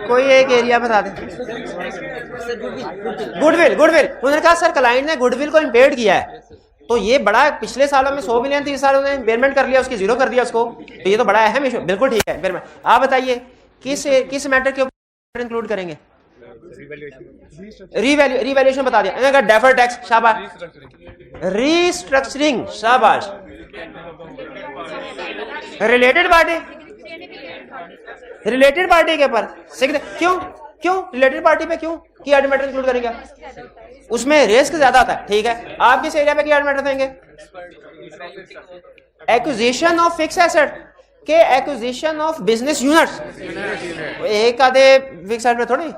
कोई एक एरिया बता दे। गुडविल, गुडविल उन्होंने कहा सर क्लाइंट ने गुडविल को इम्पेयर्ड किया है, तो ये बड़ा पिछले सालों में 100 मिलियन 30 सालों में इम्पेयरमेंट कर लिया, उसकी जीरो कर दिया उसको, तो ये तो बड़ा अहम इशू। बिल्कुल ठीक है। फिर आप बताइए किस मैटर के ऊपर इंक्लूड करेंगे? रीवैल्यूएशन बता दिया। डेफर टैक्स, शाबाश। रीस्ट्रक्चरिंग, शाबाश। रिलेटेड पार्टी, रिलेटेड पार्टी के ऊपर क्यों रिलेटेड पार्टी पे क्यों की ऑडिट मैटर इंक्लूड करेंगे? उसमें रिस्क ज्यादा आता है। ठीक है, आप किस एरिया पे की ऑडिट मैटर देंगे? एक्विजिशन ऑफ फिक्स्ड एसेट के एक्विजिशन ऑफ बिजनेस यूनिट्स। एक आधे फिक्स्ड एसेट पे थोड़ी,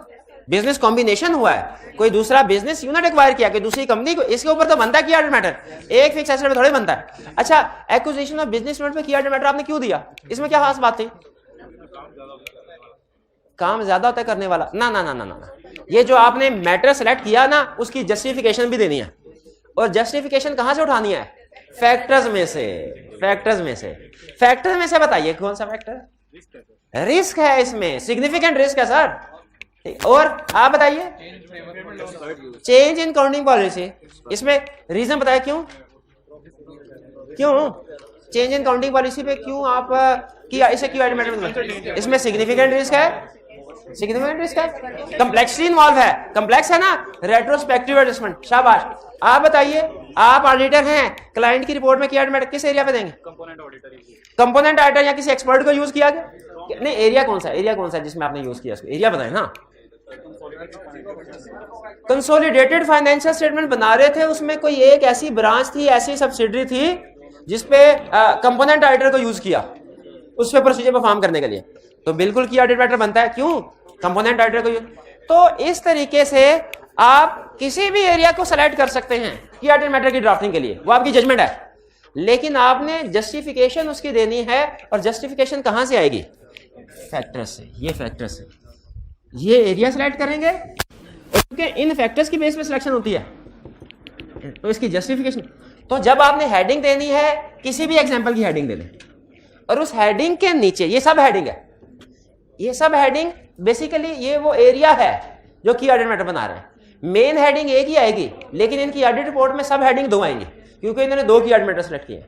बिजनेस कॉम्बिनेशन हुआ है, कोई दूसरा बिजनेस यूनिट एक्वायर किया कि दूसरी कंपनी को, इसके ऊपर तो बनता है की ऑडिट मैटर, एक फिक्स एसेट पे थोड़ी बनता है। अच्छा, एक्विजिशन ऑफ बिजनेस यूनिट पे की ऑडिट मैटर आपने क्यों दिया? इसमें क्या खास बात थी? काम ज्यादा होता है करने वाला? ना ना ना ना ना, ये जो आपने मैटर सेलेक्ट किया ना, उसकी जस्टिफिकेशन भी देनी है। और जस्टिफिकेशन कहां से उठानी है? फैक्टर्स में से। फैक्टर्स में से बताइए कौन सा फैक्टर? रिस्क है, इसमें सिग्निफिकेंट रिस्क है सर। और आप बताइए चेंज इन काउंटिंग पॉलिसी, इसमें रीजन बताया क्यों चेंज इन काउंटिंग पॉलिसी पे क्यों आप इसे क्यों एडमिट? इसमें सिग्निफिकेंट रिस्क है, कम्प्लेक्सिटी इन्वॉल्व है, कम्प्लेक्स है ना, रेट्रोस्पेक्टिव एडजस्टमेंट, शाबाश। आप बताइए, आप ऑडिटर हैं, क्लाइंट की रिपोर्ट में किया एडमिट किस एरिया पे देंगे? कंपोनेंट ऑडिटर या किसी एक्सपर्ट को यूज किया गया? नहीं, एरिया कौन सा जिसमें आपने यूज किया? एरिया बताएं ना। कंसोलिडेटेड फाइनेंशियल स्टेटमेंट बना रहे थे, उसमें कोई एक ऐसी ब्रांच थी, ऐसी सब्सिडरी थी जिसपे कंपोनेंट ऑडिटर को यूज किया उस पे प्रोसीजर परफॉर्म करने के लिए, तो बिल्कुल की ऑडिट मैटर बनता है। क्यों? कंपोनेंट ऑडिटर को यूज। तो इस तरीके से आप किसी भी एरिया को सेलेक्ट कर सकते हैं की ऑडिट मैटर की ड्राफ्टिंग के लिए, वो आपकी जजमेंट है, लेकिन आपने जस्टिफिकेशन उसकी देनी है। और जस्टिफिकेशन कहां से आएगी? फैक्टर से। ये फैक्टर से ये एरिया सेलेक्ट करेंगे, क्योंकि इन फैक्टर्स की बेस पे सिलेक्शन होती है, तो इसकी जस्टिफिकेशन। तो जब आपने हेडिंग देनी है, किसी भी एग्जांपल की हेडिंग दे लें, और उस हेडिंग के नीचे ये सब हेडिंग है, ये सब हेडिंग बेसिकली ये वो एरिया है जो की ऑडिट मैटर बना रहे हैं। मेन हेडिंग एक ही आएगी, लेकिन इनकी ऑडिट रिपोर्ट में सब हेडिंग दो आएंगी, क्योंकि इन्होंने 2 की ऑडिट मैटर सेलेक्ट किए।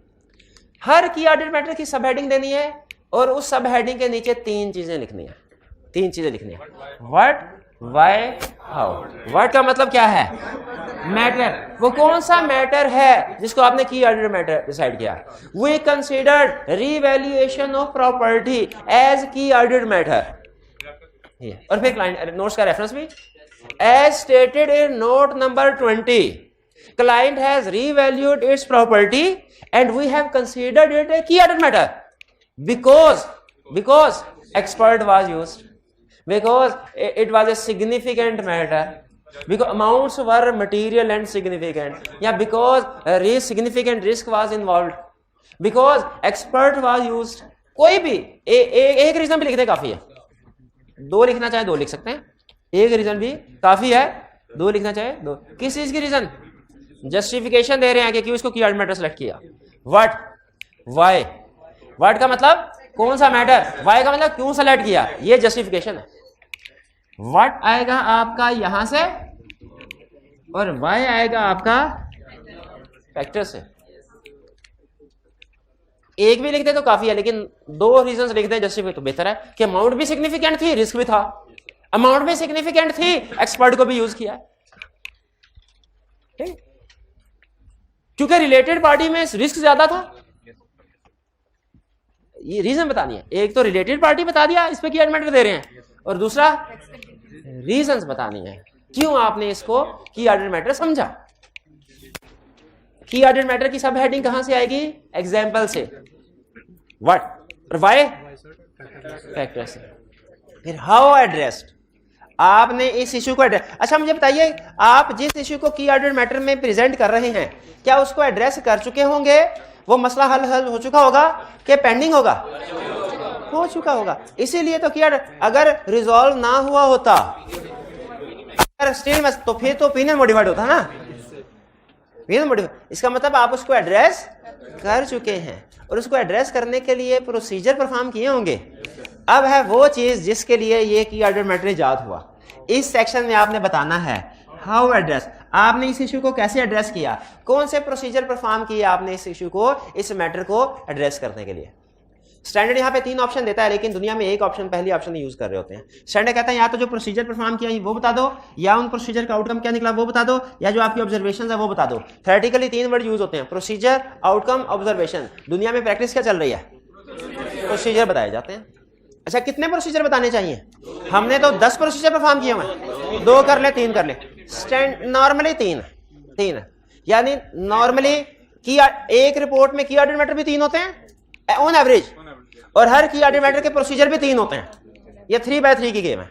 हर की ऑडिट मैटर की सब हेडिंग देनी है, और उस सब हेडिंग के नीचे 3 चीजें लिखनी है। 3 चीजें लिखनी है। What, why, how. व्हाट का मतलब क्या है? मैटर। वो कौन सा मैटर है जिसको आपने की ऑडिट मैटर डिसाइड किया? We considered revaluation of property as key audit matter. और फिर क्लाइंट नोट्स का रेफरेंस भी, as stated in note number 20, client has revalued its property and we have considered it a key audit matter because expert was used, because it was a significant matter, because amounts were material and significant, या because a significant risk was involved, because expert was used। कोई भी एक reason भी लिख दे काफी है। 2 लिखना चाहे 2 लिख सकते हैं, एक रीजन भी काफी है, 2 लिखना चाहे 2। किस चीज की रीजन? जस्टिफिकेशन दे रहे हैं कि क्यों इसको की ऑडिट मैटर सेलेक्ट किया। What, why. व्हाट का मतलब कौन सा मैटर, वाई का मतलब क्यों सेलेक्ट किया, ये जस्टिफिकेशन है। व्हाट आएगा आपका यहां से, और वाई आएगा आपका फैक्टर से। एक भी लिख दे तो काफी है, लेकिन 2 रीजंस लिख दे जस्टिफाई तो बेहतर है कि अमाउंट भी सिग्निफिकेंट थी, रिस्क भी था। अमाउंट भी सिग्निफिकेंट थी, एक्सपर्ट को भी यूज किया, क्योंकि रिलेटेड पार्टी में रिस्क ज्यादा था। ये रीजन बतानी है। एक तो रिलेटेड पार्टी बता दिया, इस पे की ऑडिट मैटर दे रहे हैं, और दूसरा रीजंस बतानी है क्यों आपने इसको की ऑर्डर मैटर समझा। की ऑर्डर मैटर की सब हेडिंग कहां से आएगी? एग्जाम्पल से। व्हाट और व्हाई? फैक्टर से। फिर हाउ एड्रेस्ड, आपने इस इश्यू को एड्रेस। अच्छा मुझे बताइए, आप जिस इश्यू को की ऑर्डर मैटर में प्रेजेंट कर रहे हैं क्या उसको एड्रेस कर चुके होंगे? वो मसला हल हो चुका होगा कि पेंडिंग होगा? हो चुका होगा। इसीलिए तो किया, अगर रिजॉल्व ना हुआ होता अगर स्टिल में, तो फिर तो ओपिनियन मॉडिफाइड होता ना। इसका मतलब आप उसको एड्रेस कर चुके हैं और उसको एड्रेस करने के लिए प्रोसीजर परफॉर्म किए होंगे। अब है वो चीज जिसके लिए ये की ऑर्डर मैटर इजाद हुआ। इस सेक्शन में आपने बताना है हाउ एड्रेस, आपने इस इशू को कैसे एड्रेस किया, कौन से प्रोसीजर परफॉर्म किए आपने इस इशू को, इस मैटर को एड्रेस करने के लिए। स्टैंडर्ड यहाँ पे 3 ऑप्शन देता है, लेकिन दुनिया में एक ऑप्शन, पहली ऑप्शन यूज कर रहे होते हैं। स्टैंडर्ड कहता है या तो जो प्रोसीजर परफॉर्म किया वो बता दो, या उन प्रोसीजर का आउटकम क्या निकला वो बता दो, या जो आपकी ऑब्जर्वेशन है वो बता दो। थ्योरेटिकली 3 वर्ड यूज होते हैं, प्रोसीजर, आउटकम, ऑब्जर्वेशन। दुनिया में प्रैक्टिस क्या चल रही है? प्रोसीजर बताए जाते हैं। अच्छा कितने प्रोसीजर बताने चाहिए? हमने तो 10 प्रोसीजर परफॉर्म किए हुए, 2 कर ले 3 कर ले। नॉर्मली 3 यानी नॉर्मली की एक रिपोर्ट में की ऑर्डर मैटर भी 3 होते हैं ऑन एवरेज, और हर की ऑर्डर मैटर के प्रोसीजर भी 3 होते हैं। ये 3x3 की गेम है,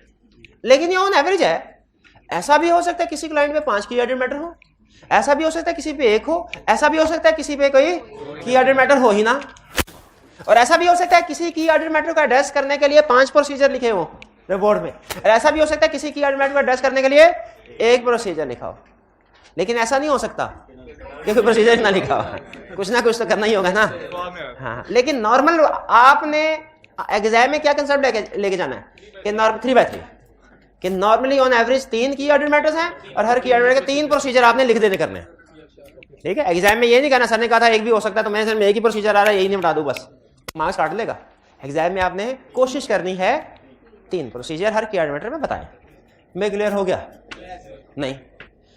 लेकिन ये ऑन एवरेज है। ऐसा भी हो सकता है किसी क्लाइंट में 5 की ऑर्डर मैटर हो, ऐसा भी हो सकता है किसी पे 1 हो, ऐसा भी हो सकता है किसी पे कोई की ऑर्डर मैटर हो ही ना, और ऐसा भी हो सकता है किसी की ऑर्डर मैटर को एड्रेस करने के लिए 5 प्रोसीजर लिखे हो रिपोर्ट में, और ऐसा भी हो सकता है किसी की ऑर्डर मैटर को एड्रेस करने के लिए 1 प्रोसीजर लिखा हो। लेकिन ऐसा नहीं हो सकता क्योंकि प्रोसीजर ना लिखा हो, कुछ ना कुछ तो करना ही होगा ना। हाँ, लेकिन नॉर्मल आपने एग्जाम में क्या कंसेप्ट लेके जाना है कि 3x3 कि नॉर्मली ऑन एवरेज 3 की ऑर्डर मैटर्स हैं और हर की ऑर्डर मैटर के 3 प्रोसीजर आपने लिख देने करने हैं। ठीक है, एग्जाम में ये नहीं करना सर ने कहा था 1 भी हो सकता है तो मैं सर में 1 ही प्रोसीजर आ रहा है यही नहीं बता दूं बस मार्क्स काट लेगा। एग्जाम में आपने कोशिश करनी है 3 प्रोसीजर हर की ऑर्डर मैटर में बताएं। मैं क्लियर हो गया? नहीं,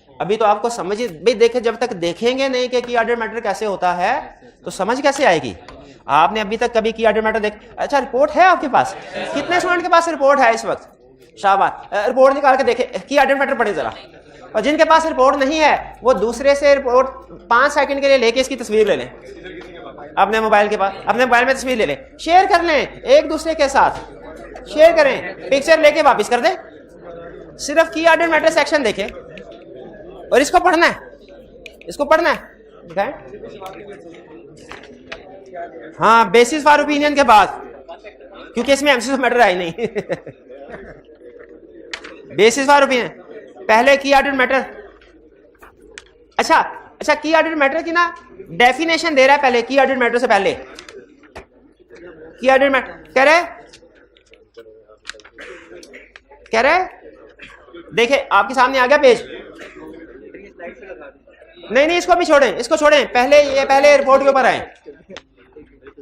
अभी तो आपको समझ ही भाई देखे, जब तक देखेंगे नहीं कि की ऑर्डर मैटर कैसे होता है तो समझ कैसे आएगी। आपने अभी तक कभी की ऑर्डर मैटर देख, अच्छा रिपोर्ट है आपके पास? कितने स्टूडेंट के पास रिपोर्ट है इस वक्त? शाबाश, रिपोर्ट निकाल के देखे, की ऑर्डर मैटर पढ़े जरा। और जिनके पास रिपोर्ट नहीं है वो दूसरे से रिपोर्ट 5 सेकंड के लिए लेके इसकी तस्वीर ले लें, अपने मोबाइल के पास, अपने मोबाइल में तस्वीर ले लें, शेयर कर लें एक दूसरे के साथ, शेयर करें, पिक्चर लेके वापस कर दें, सिर्फ की ऑर्डर मैटर सेक्शन देखें और इसको पढ़ना है, इसको पढ़ना है। हाँ, बेसिस फॉर ओपिनियन के बाद, क्योंकि इसमें एमसीक्यू मैटर है ही नहीं। बेसिस फॉर ओपिनियन पहले की ऑर्डर मैटर। अच्छा की ऑर्डर मैटर की ना डेफिनेशन दे रहा है पहले, की ऑर्डर मैटर से पहले। की ऑर्डर मैटर कह रहे देखिए आपके सामने आ गया पेज। नहीं इसको भी छोड़ें, इसको छोड़ें, पहले रिपोर्ट के ऊपर आए।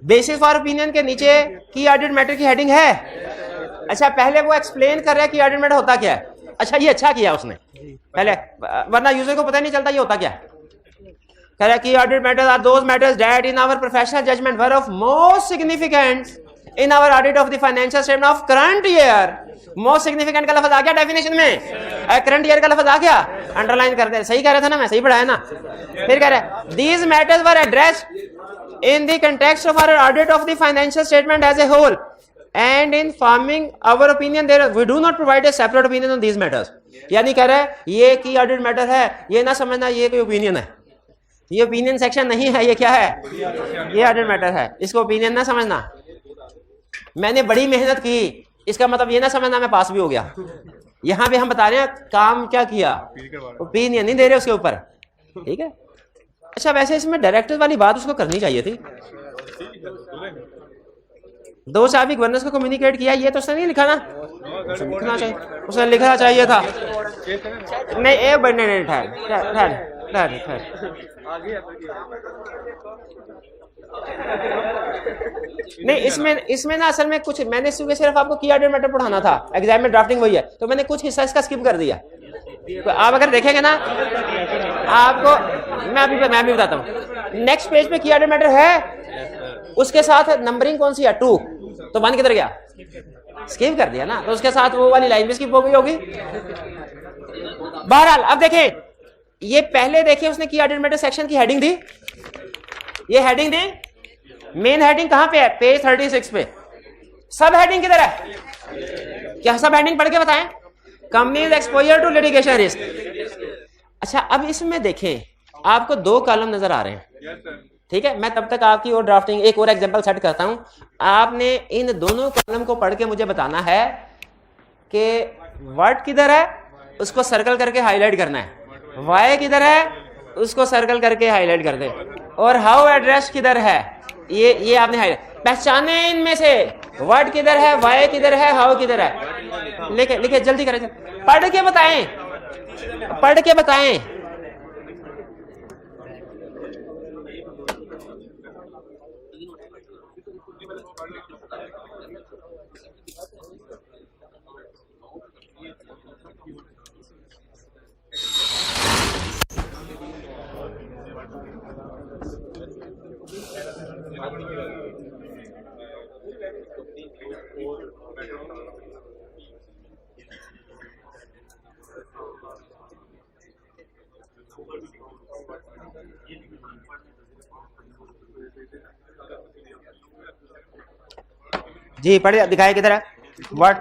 बेसिस फॉर ओपिनियन के नीचे की ऑर्डर मैटर की हेडिंग है। अच्छा पहले वो एक्सप्लेन कर रहा है की ऑर्डर मैटर होता क्या है। अच्छा ये अच्छा किया उसने पहले, वरना यूजर को पता नहीं चलता ये होता क्या है। कह रहा है की ऑर्डर matters are those matters that in our professional judgement were of most significance in our audit of the financial statement of current year. Most significant का लफ्ज आ गया डेफिनेशन में, करंट ईयर का लफ्ज आ गया, अंडरलाइन कर दे। सही कह रहा था ना मैं, सही पढ़ाया ना। फिर कह रहा है these matters were addressed in the context of our audit of the financial statement as a whole and in forming our opinion there we do not provide a separate opinion on these matters। यानी कह रहा है ये की audit matter है, ये ना समझना ये कोई ओपिनियन है, ये ओपिनियन सेक्शन नहीं है, ये क्या है, ये ऑडिट मैटर है, इसको ओपिनियन ना समझना। मैंने बड़ी मेहनत की, इसका मतलब ये ना समझना मैं पास भी हो गया। यहां पे हम बता रहे हैं काम क्या किया, ओपिनियन नहीं दे रहे उसके ऊपर। ठीक है, अच्छा वैसे इसमें डायरेक्टर वाली बात उसको करनी चाहिए थी। 2 चाबी गवर्नेंस को कम्युनिकेट किया, ये तो उसने नहीं लिखा ना, लिखना चाहिए, उसने लिखना चाहिए था। नहीं एक बनने नहीं, ठहर नहीं, इसमें ना असल में कुछ मैंने सिर्फ आपको की ऑर्डर मैटर पढ़ाना था, एग्जाम में ड्राफ्टिंग वही है, तो मैंने कुछ हिस्सा इसका स्किप कर दिया। तो आप अगर देखेंगे ना आपको मैं भी बताता हूँ। नेक्स्ट पेज पे की ऑर्डर मैटर है, उसके साथ नंबरिंग कौन सी है 2, तो 1 किधर गया, स्किप कर दिया ना, तो उसके साथ वो वाली लाइन भी स्किप हो गई होगी। बहरहाल अब देखें, ये पहले देखिए उसने की ऑर्डिनल मैटर सेक्शन की हेडिंग दी, ये हेडिंग दी, मेन हेडिंग कहां पे है, पेज 36 पे। सब हेडिंग किधर है, क्या सब हेडिंग पढ़ के बताएं, company's exposure to litigation risk. अच्छा अब इसमें देखें आपको दो कॉलम नजर आ रहे हैं, ठीक है, मैं तब तक आपकी और ड्राफ्टिंग एक और एग्जांपल सेट करता हूं। आपने इन दोनों कॉलम को पढ़ के मुझे बताना है कि वर्ड किधर है, उसको सर्कल करके हाईलाइट करना है, वाई किधर है, उसको सर्कल करके हाईलाइट कर दे, और हाउ एड्रेस किधर है, ये आपने हाईलाइट पहचाने। इनमें से वर्ड किधर है, वाई किधर है, हाउ किधर है, लिखे जल्दी करें, पढ़ के बताएं, पढ़ के बताएं। जी पढ़ दिखाए किधर है वर्ड,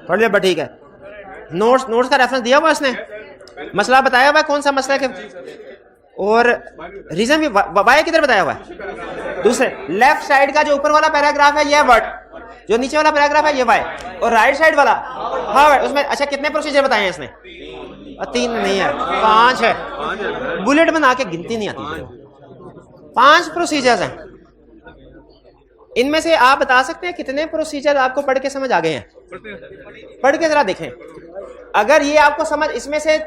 पढ़ लिया, ठीक है। नोट्स का रेफरेंस दिया हुआ इसने, मसला बताया हुआ कौन सा मसला है, और रीजन भी वाई किधर बताया हुआ है। दूसरे लेफ्ट साइड का जो ऊपर वाला पैराग्राफ है ये वर्ड, जो नीचे वाला पैराग्राफ है ये वाई, और राइट साइड वाला हाँ उसमें अच्छा कितने प्रोसीजर बताए हैं इसने, 3 नहीं है 5 है, बुलेट बना के गिनती नहीं आती, 5 प्रोसीजर्स हैं। इनमें से आप बता सकते हैं कितने प्रोसीजर आपको पढ़ के समझ आ गए हैं, पढ़ के जरा देखें। अगर ये आपको समझ, इसमें से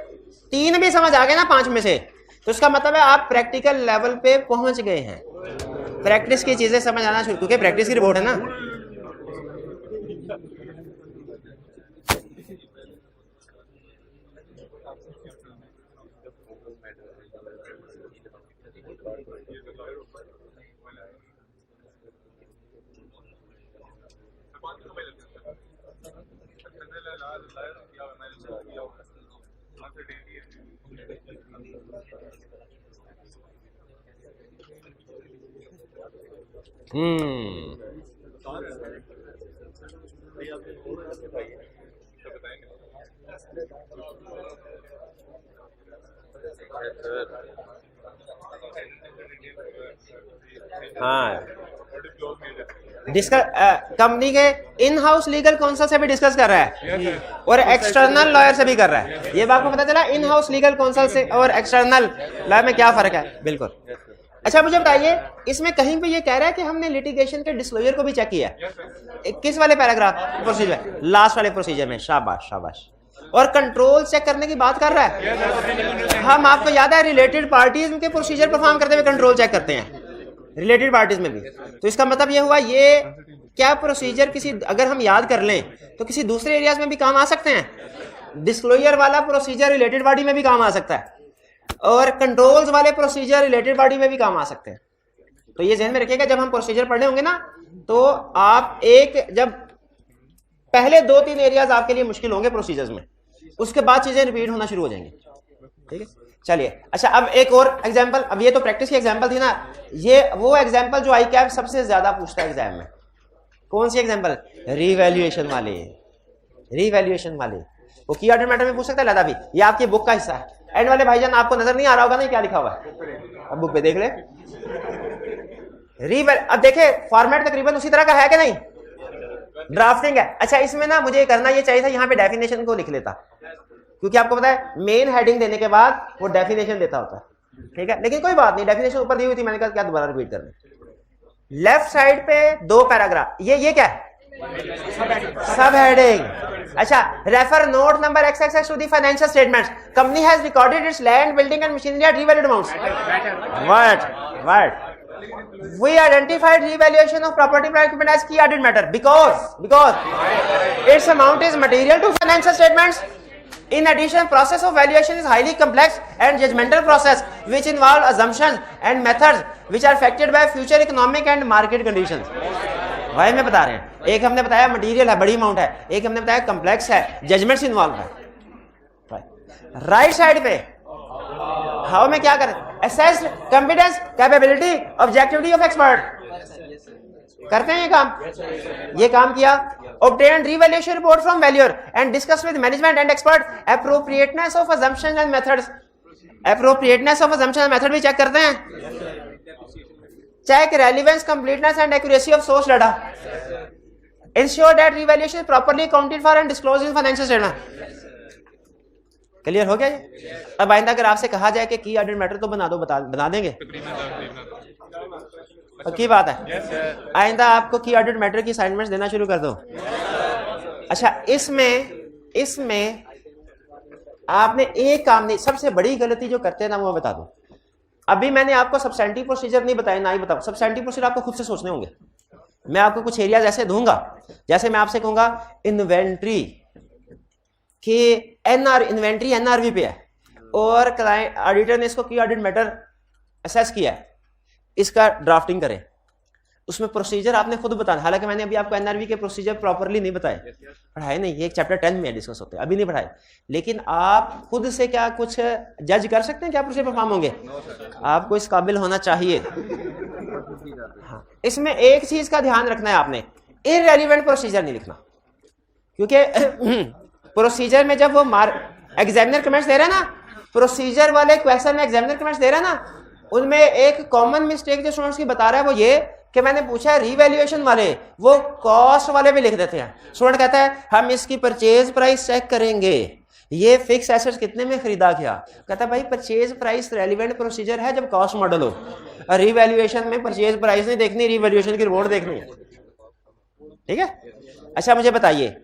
3 भी समझ आ गए ना 5 में से, तो इसका मतलब है आप प्रैक्टिकल लेवल पे पहुंच गए हैं, प्रैक्टिस की चीजें समझ आना शुरू, क्योंकि प्रैक्टिस की रिपोर्ट है ना। हाँ डिस्कस कंपनी के इन हाउस लीगल काउंसिल से भी डिस्कस कर रहा है और एक्सटर्नल लॉयर से भी कर रहा है। ये बात को पता चला इन हाउस लीगल काउंसिल से और एक्सटर्नल लॉयर में क्या फर्क है, बिल्कुल। अच्छा मुझे बताइए, इसमें कहीं पे ये कह रहा है कि हमने लिटिगेशन के डिस्क्लोजर को भी चेक किया, किस वाले पैराग्राफ प्रोसीजर, लास्ट वाले प्रोसीजर में, शाबाश शाबाश। और कंट्रोल चेक करने की बात कर रहा है। हम आपको याद है रिलेटेड पार्टीज के प्रोसीजर परफॉर्म करते हुए कंट्रोल चेक करते हैं, रिलेटेड पार्टीज में भी। तो इसका मतलब ये हुआ, ये क्या प्रोसीजर किसी, अगर हम याद कर लें तो किसी दूसरे एरियाज में भी काम आ सकते हैं। डिस्क्लोजर वाला प्रोसीजर रिलेटेड पार्टी में भी काम आ सकता है, और कंट्रोल्स वाले प्रोसीजर रिलेटेड पार्टी में भी काम आ सकते हैं। तो ये ध्यान में रखिएगा, जब हम प्रोसीजर पढ़ने होंगे ना, तो आप जब पहले 2-3 एरियाज आपके लिए मुश्किल होंगे प्रोसीजर्स में, उसके बाद चीजें रिपीट होना शुरू हो जाएंगी, ठीक है। चलिए अच्छा, अब एक और एग्जांपल, अब ये तो प्रैक्टिस की एग्जांपल थी ना, ये वो एग्जांपल जो ICAP सबसे ज्यादा पूछता है एग्जाम में। कौन सी एग्जांपल, रिवैल्यूएशन वाले, रिवैल्यूएशन वाले वो की ऑर्डर मैटर में पूछ सकता है लदा भी, ये आपकी बुक का हिस्सा है। एंड वाले भाईजान आपको नजर नहीं आ रहा होगा ना क्या लिखा हुआ है, अब बुक पे देख ले। अब देखे फॉर्मेट तकरीबन उसी तरह का है कि नहीं, ड्राफ्टिंग है। अच्छा इसमें ना मुझे करना ये चाहिए था, यहाँ पे डेफिनेशन को लिख लेता, क्योंकि आपको पता है मेन हेडिंग देने के बाद वो डेफिनेशन देता होता है, ठीक है। लेकिन कोई बात नहीं, डेफिनेशन ऊपर दी हुई थी, मैंने कहा क्या दोबारा रिपीट करना। लेफ्ट साइड पे 2 पैराग्राफ, ये क्या है, सब हेडिंग। अच्छा, refer note number XXX to the financial statements, company has recorded its land, building and machinery at revalued amounts. What we identified revaluation of property plant equipment as key audit matter because its amount is material to financial statements. In addition, process of valuation is highly complex and judgmental process which involve assumptions and methods which are affected by future economic and market conditions. भाई मैं बता रहे हैं, एक हमने बताया material है, बड़ी अमाउंट है, एक हमने बताया कॉम्प्लेक्स है, जजमेंट्स इन्वॉल्व है। राइट साइड पे हाउ में क्या करें, assess competence, capability, objectivity of expert, करते हैं ये काम किया। obtained revaluation report from valuer and discuss with management and expert appropriateness of assumptions and methods, appropriateness of assumptions and method भी चेक करते हैं। check relevance, completeness and accuracy of source data, ensure that revaluation is properly accounted for and disclosed in financial statement। Clear हो गया ये? अब आइंदा अगर आपसे कहा जाए कि की ऑडिट मैटर तो बना दो, बना देंगे? की बात है, आइंदा आपको की ऑडिट मैटर की असाइनमेंट्स देना शुरू कर दो। अच्छा, इसमें आपने एक काम नहीं, सबसे बड़ी गलती जो करते हैं ना वो बता दो। अभी मैंने आपको सब्सटेंटिव प्रोसीजर नहीं बताया, ना ही बताऊं। सब्सटेंटिव प्रोसीजर आपको खुद से सोचने होंगे। मैं आपको कुछ एरियाज ऐसे दूंगा, जैसे मैं आपसे कहूंगा इन्वेंट्री कि इन्वेंट्री एनआरवी पे है और क्लाइंट ऑडिटर ने इसको की ऑडिट मैटर असेस किया है, इसका ड्राफ्टिंग करें। उसमें प्रोसीजर आपने खुद बताना, हालांकि मैंने अभी आपको एनआरवी के प्रोसीजर प्रॉपर्ली नहीं बताए, पढ़ाए नहीं, ये एक चैप्टर 10 में डिस्कस होते हैं, अभी नहीं पढ़ाए। लेकिन आप खुद से क्या कुछ जज कर सकते हैं क्या प्रोसीजर परफॉर्म होंगे? आपको इस काबिल होना चाहिए। हाँ, इसमें एक चीज का ध्यान रखना है आपने, इररेलेवेंट प्रोसीजर नहीं लिखना, क्योंकि प्रोसीजर में जब वो एग्जामिनर कमेंट्स दे रहे हैं ना, प्रोसीजर वाले क्वेश्चन में एग्जामिनर कमेंट्स दे रहे हैं ना, उनमें एक कॉमन मिस्टेक जो स्टूडेंट्स की बता रहा है वो ये कि मैंने पूछा है रिवैल्यूएशन वाले, वो कॉस्ट वाले भी लिख देते हैं। स्टूडेंट कहता है हम इसकी परचेज प्राइस चेक करेंगे, ये फिक्स एसेट्स कितने में खरीदा गया। कहता है भाई परचेज प्राइस रेलिवेंट प्रोसीजर है जब कॉस्ट मॉडल हो, और रिवैल्यूएशन में परचेज प्राइस नहीं देखनी, रिवैल्यूएशन की रिपोर्ट देखनी है। ठीक है, अच्छा मुझे बताइए,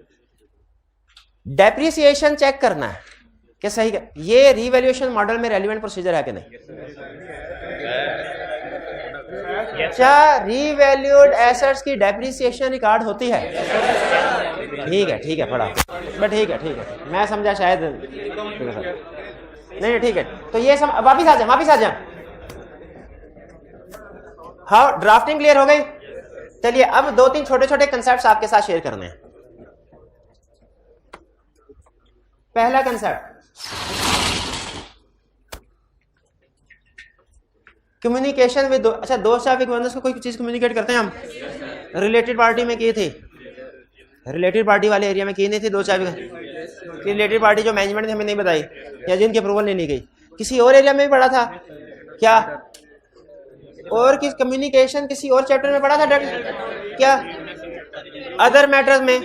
डेप्रिसिएशन चेक करना है कि सही है, ये रिवैल्यूएशन मॉडल में रेलिवेंट प्रोसीजर है कि नहीं? अच्छा, रीवैल्यूड एसेट्स की डेप्रिसिएशन रिकॉर्ड होती है? ठीक है पढ़ा, बट ठीक है, मैं समझा शायद नहीं, ठीक है। तो ये वापिस आ जा। हाँ, ड्राफ्टिंग क्लियर हो गई। चलिए अब 2-3 छोटे कंसेप्ट्स आपके साथ शेयर करने हैं। पहला कंसेप्ट, कम्युनिकेशन विद। अच्छा, दोस्त या को कोई चीज कम्युनिकेट करते हैं हम, रिलेटेड पार्टी में की थी, रिलेटेड पार्टी वाले एरिया में की नहीं थी दो चार, रिलेटेड पार्टी जो मैनेजमेंट ने हमें नहीं बताई या जिनकी अप्रूवल नहीं ली गई। किसी और एरिया में भी पढ़ा था क्या? और किस कम्युनिकेशन किसी और चैप्टर में पढ़ा था क्या? अदर मैटर्स में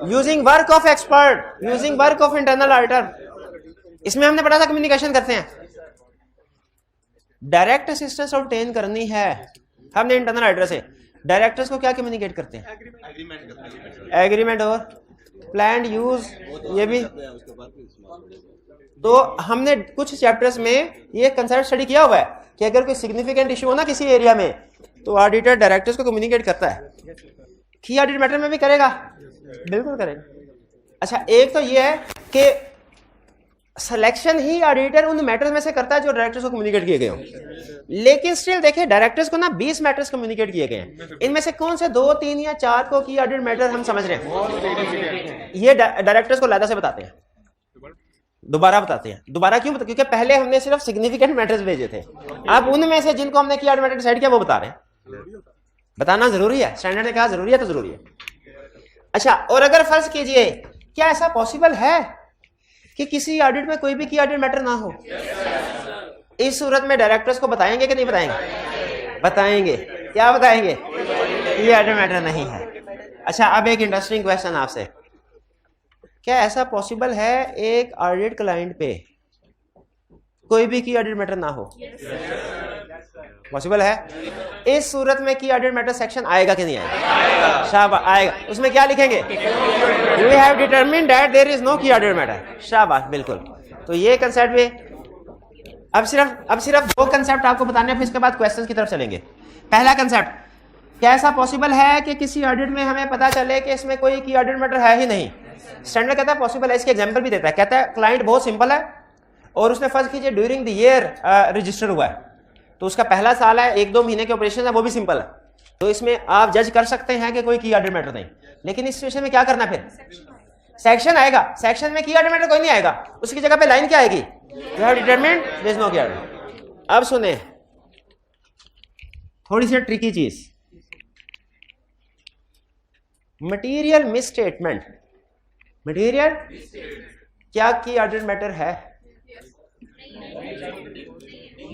using work of expert, using work of internal auditor, इसमें हमने पढ़ा था कम्युनिकेशन करते हैं। डायरेक्ट असिस्टेंस ऑब्टेन करनी है हमने इंटरनल ऑडिटर से, डायरेक्टर्स को क्या कम्युनिकेट करते हैं? एग्रीमेंट और प्लान्ड यूज, ये भी। तो हमने कुछ चैप्टर्स में ये कंसेप्ट स्टडी किया हुआ है कि अगर कोई सिग्निफिकेंट इशू हो ना किसी एरिया में, तो ऑडिटर डायरेक्टर्स को कम्युनिकेट करता है। की ऑडिट मैटर में भी करेगा, बिल्कुल करेगा। अच्छा, एक तो ये है कि सिलेक्शन ही ऑडिटर उन मैटर्स में से करता है जो डायरेक्टर्स को कम्युनिकेट किए गए हों, लेकिन स्टिल देखिए डायरेक्टर्स को ना 20 मैटर्स कम्युनिकेट किए गए हैं, इनमें से कौन से 2, 3 या 4 को की ऑडिट मैटर हम समझ रहे हैं, ये डायरेक्टर्स को लादा से बताते हैं, दोबारा बताते हैं। दोबारा क्यों? क्योंकि पहले हमने सिर्फ सिग्निफिकेंट मैटर्स भेजे थे, अब उनमें से जिनको हमने की ऑडिट मैटर डिसाइड किया वो बता रहे हैं। बताना जरूरी है, स्टैंडर्ड ने कहा जरूरी है तो जरूरी है। अच्छा, और अगर फर्ज कीजिए, क्या ऐसा पॉसिबल है कि किसी ऑडिट में कोई भी की ऑडिट मैटर ना हो? इस सूरत में डायरेक्टर्स को बताएंगे कि नहीं बताएंगे? बताएंगे। क्या बताएंगे? की ऑडिट मैटर नहीं है। अच्छा, अब एक इंटरेस्टिंग क्वेश्चन आपसे, क्या ऐसा पॉसिबल है एक ऑडिट क्लाइंट पे कोई भी की ऑडिट मैटर ना हो? पॉसिबल है। इस सूरत में की ऑडिट मैटर सेक्शन आएगा कि नहीं आएगा? शाबाश, आएगा। उसमें क्या लिखेंगे? We have determined that there is no key audit matter. शाबाश, बिल्कुल। तो ये कंसेप्ट में अब सिर्फ 2 कंसेप्ट आपको बताने, फिर इसके बाद क्वेश्चंस की तरफ चलेंगे। पहला कंसेप्ट, क्या ऐसा पॉसिबल है कि किसी ऑडिट में हमें पता चले कि इसमें कोई की ऑडिट मैटर है ही नहीं? स्टैंडर्ड कहता है पॉसिबल है, इसके एग्जांपल भी देता है। कहता है क्लाइंट बहुत सिंपल है और उसने फर्ज कीजिए ड्यूरिंग द ईयर रजिस्टर हुआ है, तो उसका पहला साल है, 1-2 महीने के ऑपरेशन है, वो भी सिंपल है, तो इसमें आप जज कर सकते हैं कि कोई की ऑर्डर मैटर नहीं, लेकिन इस सिचुएशन में क्या करना फिर? सेक्शन आएगा, सेक्शन में की ऑर्डर मैटर कोई नहीं आएगा, उसकी जगह पे लाइन क्या आएगी? You have determined there is no key ऑर्डर। अब सुने थोड़ी सी ट्रिकी चीज, मटीरियल मिसस्टेटमेंट। मटीरियल क्या की ऑर्डर मैटर है?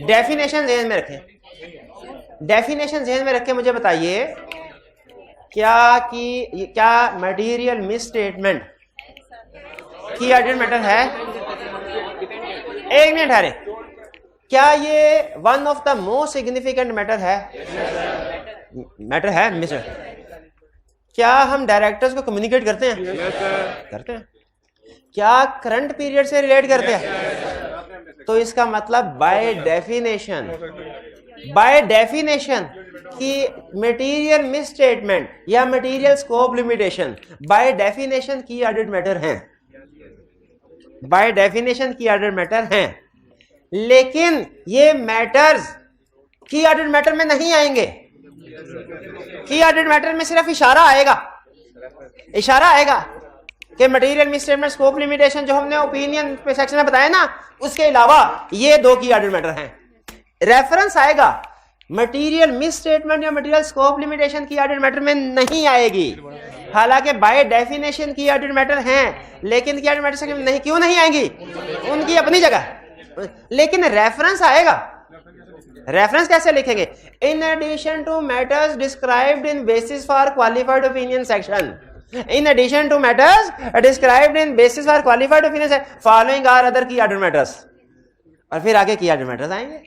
डेफिनेशन ध्यान में रखें, डेफिनेशन ध्यान में रख के मुझे बताइए क्या मटीरियल मिसस्टेटमेंट की ऑर्डर मैटर है? एक मिनट ठहरे, क्या ये one of the most significant matter है? मैटर है मिस्टर? क्या हम डायरेक्टर्स को कम्युनिकेट करते हैं? करते हैं। क्या करंट पीरियड से रिलेट करते हैं? तो इसका मतलब बाय डेफिनेशन कि मटेरियल मिसस्टेटमेंट या material scope limitation by definition की ऑर्डर्ड मैटर हैं, बाय डेफिनेशन की ऑर्डर्ड मैटर हैं, लेकिन ये मैटर्स की ऑर्डर्ड मैटर में नहीं आएंगे। की ऑर्डर्ड मैटर में सिर्फ इशारा आएगा कि मटेरियल मिसस्टेटमेंट स्कोप लिमिटेशन जो हमने ओपिनियन सेक्शन में बताया ना, उसके अलावा ये दो की ऑर्डर्ड मैटर हैं। रेफरेंस आएगा, मटेरियल मिसस्टेटमेंट या मटेरियल स्कोप लिमिटेशन की ऑर्डर्ड मैटर में नहीं आएगी, हालांकि बाय डेफिनेशन की ऑर्डर्ड मैटर हैं, लेकिन की ऑर्डर्ड मैटर सेक्शन में नहीं। क्यों नहीं आएंगी? उनकी अपनी जगह, लेकिन रेफरेंस आएगा। रेफरेंस कैसे लिखेंगे? इन addition to matters described in basis for qualified opinion section, in addition to matters described in basis for qualified opinion section following are other की ऑर्डर मैटर्स, और फिर आगे की ऑर्डर मैटर्स आएंगे।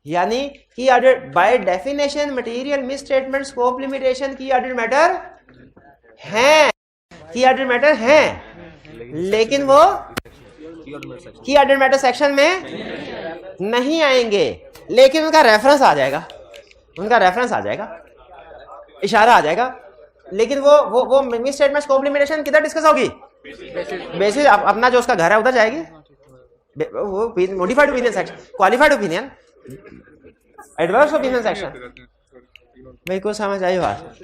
यानी की order by definition material misstatement scope limitation की ऑर्डर मैटर हैं, की ऑर्डर मैटर हैं, लेकिन वो की ऑर्डर मैटर सेक्शन में नहीं आएंगे, लेकिन उनका रेफरेंस आ जाएगा, उनका रेफरेंस आ जाएगा, इशारा आ जाएगा। लेकिन वो मिस स्टेटमेंट स्कोप लिमिटेशन किधर डिस्कस होगी? बेसिस अपना जो उसका घर है उधर जाएगी, वो modified opinion section, qualified opinion, adverse opinion section. मेरे को समझ आई बात?